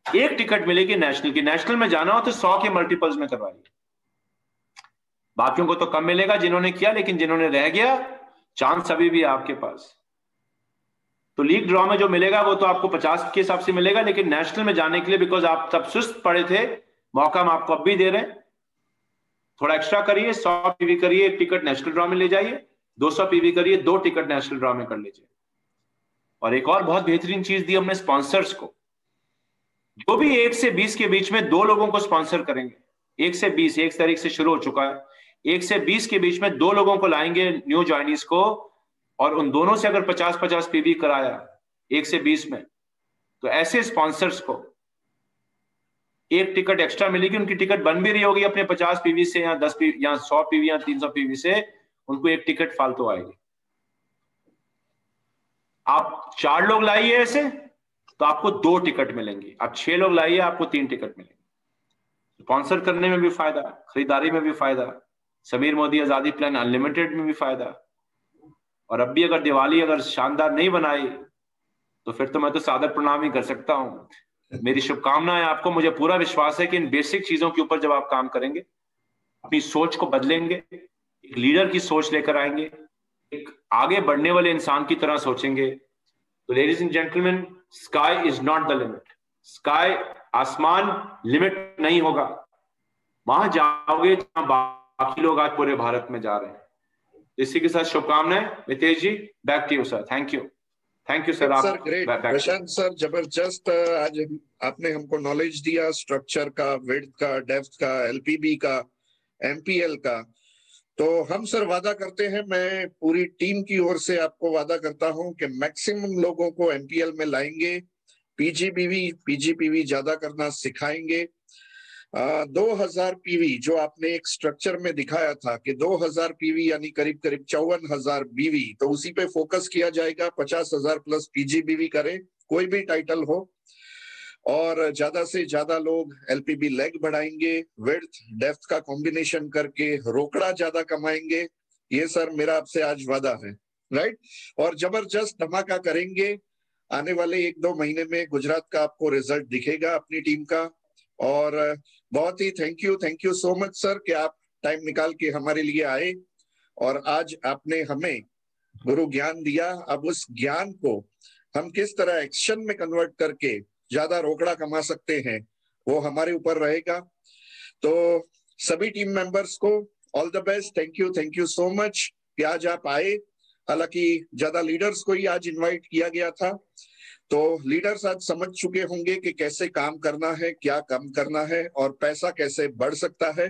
1 टिकट मिलेगी नेशनल की। नेशनल में जाना हो तो 100 के मल्टीपल्स में करवाइए। बाकियों को तो कम मिलेगा जिन्होंने किया, लेकिन जिन्होंने रह गया चांस अभी भी आपके पास। तो लीग ड्रॉ में जो मिलेगा वो तो आपको 50 के हिसाब से मिलेगा, लेकिन नेशनल में जाने के लिए बिकॉज आप तब सुस्त पड़े थे, मौका हम आपको अब भी दे रहे हैं। थोड़ा एक्स्ट्रा करिए, 100 पीवी करिए, 1 टिकट नेशनल ड्रॉ में ले जाइए, 200 पीवी करिए, 2 टिकट नेशनल ड्रॉ में कर लीजिए। और एक और बहुत बेहतरीन चीज दी हमने स्पॉन्सर्स को। जो भी 1 से 20 के बीच में 2 लोगों को स्पॉन्सर करेंगे, 1 से 20, 1 तारीख से शुरू हो चुका है, 1 से 20 के बीच में 2 लोगों को लाएंगे न्यू ज्वाइनीज को, और उन दोनों से अगर 50-50 पीवी कराया 1 से 20 में, तो ऐसे स्पॉन्सर्स को 1 टिकट एक्स्ट्रा मिलेगी। उनकी टिकट बन भी रही होगी अपने 50 पीवी से या 10 पीवी या 100 पीवी या 300 पीवी से, उनको 1 टिकट फालतू आएगी। आप 4 लोग लाइए ऐसे तो आपको 2 टिकट मिलेंगी, आप 6 लोग लाइए आपको 3 टिकट मिलेंगी। स्पॉन्सर करने में भी फायदा, खरीदारी में भी फायदा, समीर मोदी आजादी प्लान अनलिमिटेड में भी फायदा। और अब भी अगर दिवाली अगर शानदार नहीं बनाई तो फिर तो मैं तो सादर प्रणाम ही कर सकता हूं। मेरी शुभकामनाएं आपको। मुझे पूरा विश्वास है कि इन बेसिक चीजों के ऊपर जब आप काम करेंगे, अपनी सोच को बदलेंगे, एक लीडर की सोच लेकर आएंगे, एक आगे बढ़ने वाले इंसान की तरह सोचेंगे, तो ladies and gentleman, sky is not the limit. Sky, आसमान लिमिट नहीं होगा। वहां जाओगे जहां बाकी लोग आज पूरे भारत में जा रहे हैं। इसी के साथ शुभकामनाएं। Mitesh ji, back to you sir. Thank you. Thank you sir. Sir great, Prashant sir जबरदस्त। आज आपने हमको नॉलेज दिया स्ट्रक्चर का, विड्थ का, डेप्थ का, एलपीबी का, एमपीएल का। तो हम सर वादा करते हैं, मैं पूरी टीम की ओर से आपको वादा करता हूं कि मैक्सिमम लोगों को एमपीएल में लाएंगे, पीजीपीवी ज्यादा करना सिखाएंगे। 2000 पीवी जो आपने एक स्ट्रक्चर में दिखाया था कि 2000 पीवी यानी करीब करीब 54,000 बीवी, तो उसी पे फोकस किया जाएगा। 50,000 प्लस पीजीबीवी करें, कोई भी टाइटल हो, और ज्यादा से ज्यादा लोग एलपीबी लेग बढ़ाएंगे, विड्थ डेप्थ का कॉम्बिनेशन करके रोकड़ा ज्यादा कमाएंगे। ये सर मेरा आपसे आज वादा है, राइट। और जबरदस्त धमाका करेंगे। आने वाले 1-2 महीने में गुजरात का आपको रिजल्ट दिखेगा अपनी टीम का। और बहुत ही thank you so much sir कि आप टाइम निकाल के हमारे लिए आए, और आज आपने हमें गुरु ज्ञान दिया। अब उस ज्ञान को हम किस तरह एक्शन में कन्वर्ट करके ज्यादा रोकड़ा कमा सकते हैं, वो हमारे ऊपर रहेगा। तो सभी टीम मेंबर्स को all the best. Thank you so much कि आज आप आए। हालांकि ज्यादा लीडर्स को ही आज इनवाइट किया गया था, तो लीडर्स आज समझ चुके होंगे कि कैसे काम करना है, क्या कम करना है, और पैसा कैसे बढ़ सकता है।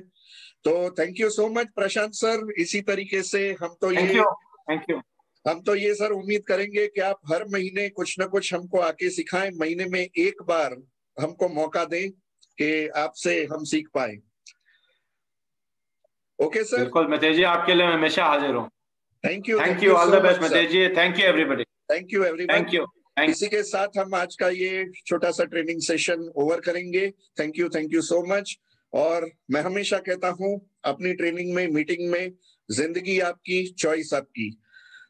तो thank you so much Prashant sir. इसी तरीके से हम तो ये सर उम्मीद करेंगे कि आप हर महीने कुछ ना कुछ हमको आके सिखाएं, महीने में एक बार हमको मौका दें कि आपसे हम सीख पाए। Okay sir. बिल्कुल मितेश जी, आपके लिए मैं हमेशा हाजिर हूँ। Thank you all the best Mitesh ji. Thank you everybody. Thank you everyone. इसी के साथ हम आज का ये छोटा सा ट्रेनिंग सेशन ओवर करेंगे। Thank you so much. और मैं हमेशा कहता हूं अपनी ट्रेनिंग में, मीटिंग में, जिंदगी आपकी, चॉइस आपकी।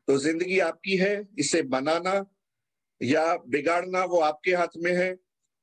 तो जिंदगी आपकी है, इसे बनाना या बिगाड़ना वो आपके हाथ में है।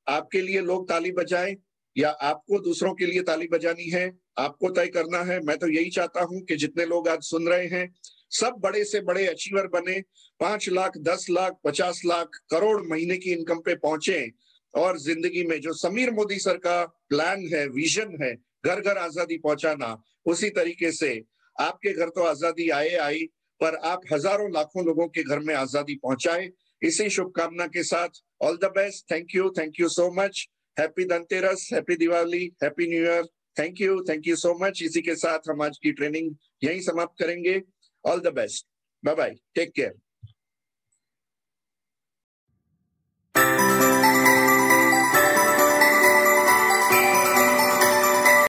आपके लिए लोग ताली बजाएं या आपको दूसरों के लिए ताली बजानी है, आपको तय करना है। मैं तो यही चाहता हूं कि जितने लोग आज सुन रहे हैं, सब बड़े से बड़े अचीवर बने, 5 लाख, 10 लाख, 50 लाख, करोड़ महीने की इनकम पे पहुंचे और जिंदगी में जो समीर मोदी सर का प्लान है, विजन है, घर घर आजादी पहुंचाना, उसी तरीके से आपके घर तो आजादी आई, पर आप हजारों लाखों लोगों के घर में आजादी पहुंचाए। इसी शुभकामना के साथ all the best. Thank you so much. Happy Dhanteras, happy Diwali, happy new year. Thank you so much. इसी के साथ हम आज की ट्रेनिंग यहीं समाप्त करेंगे। All the best, bye bye, take care.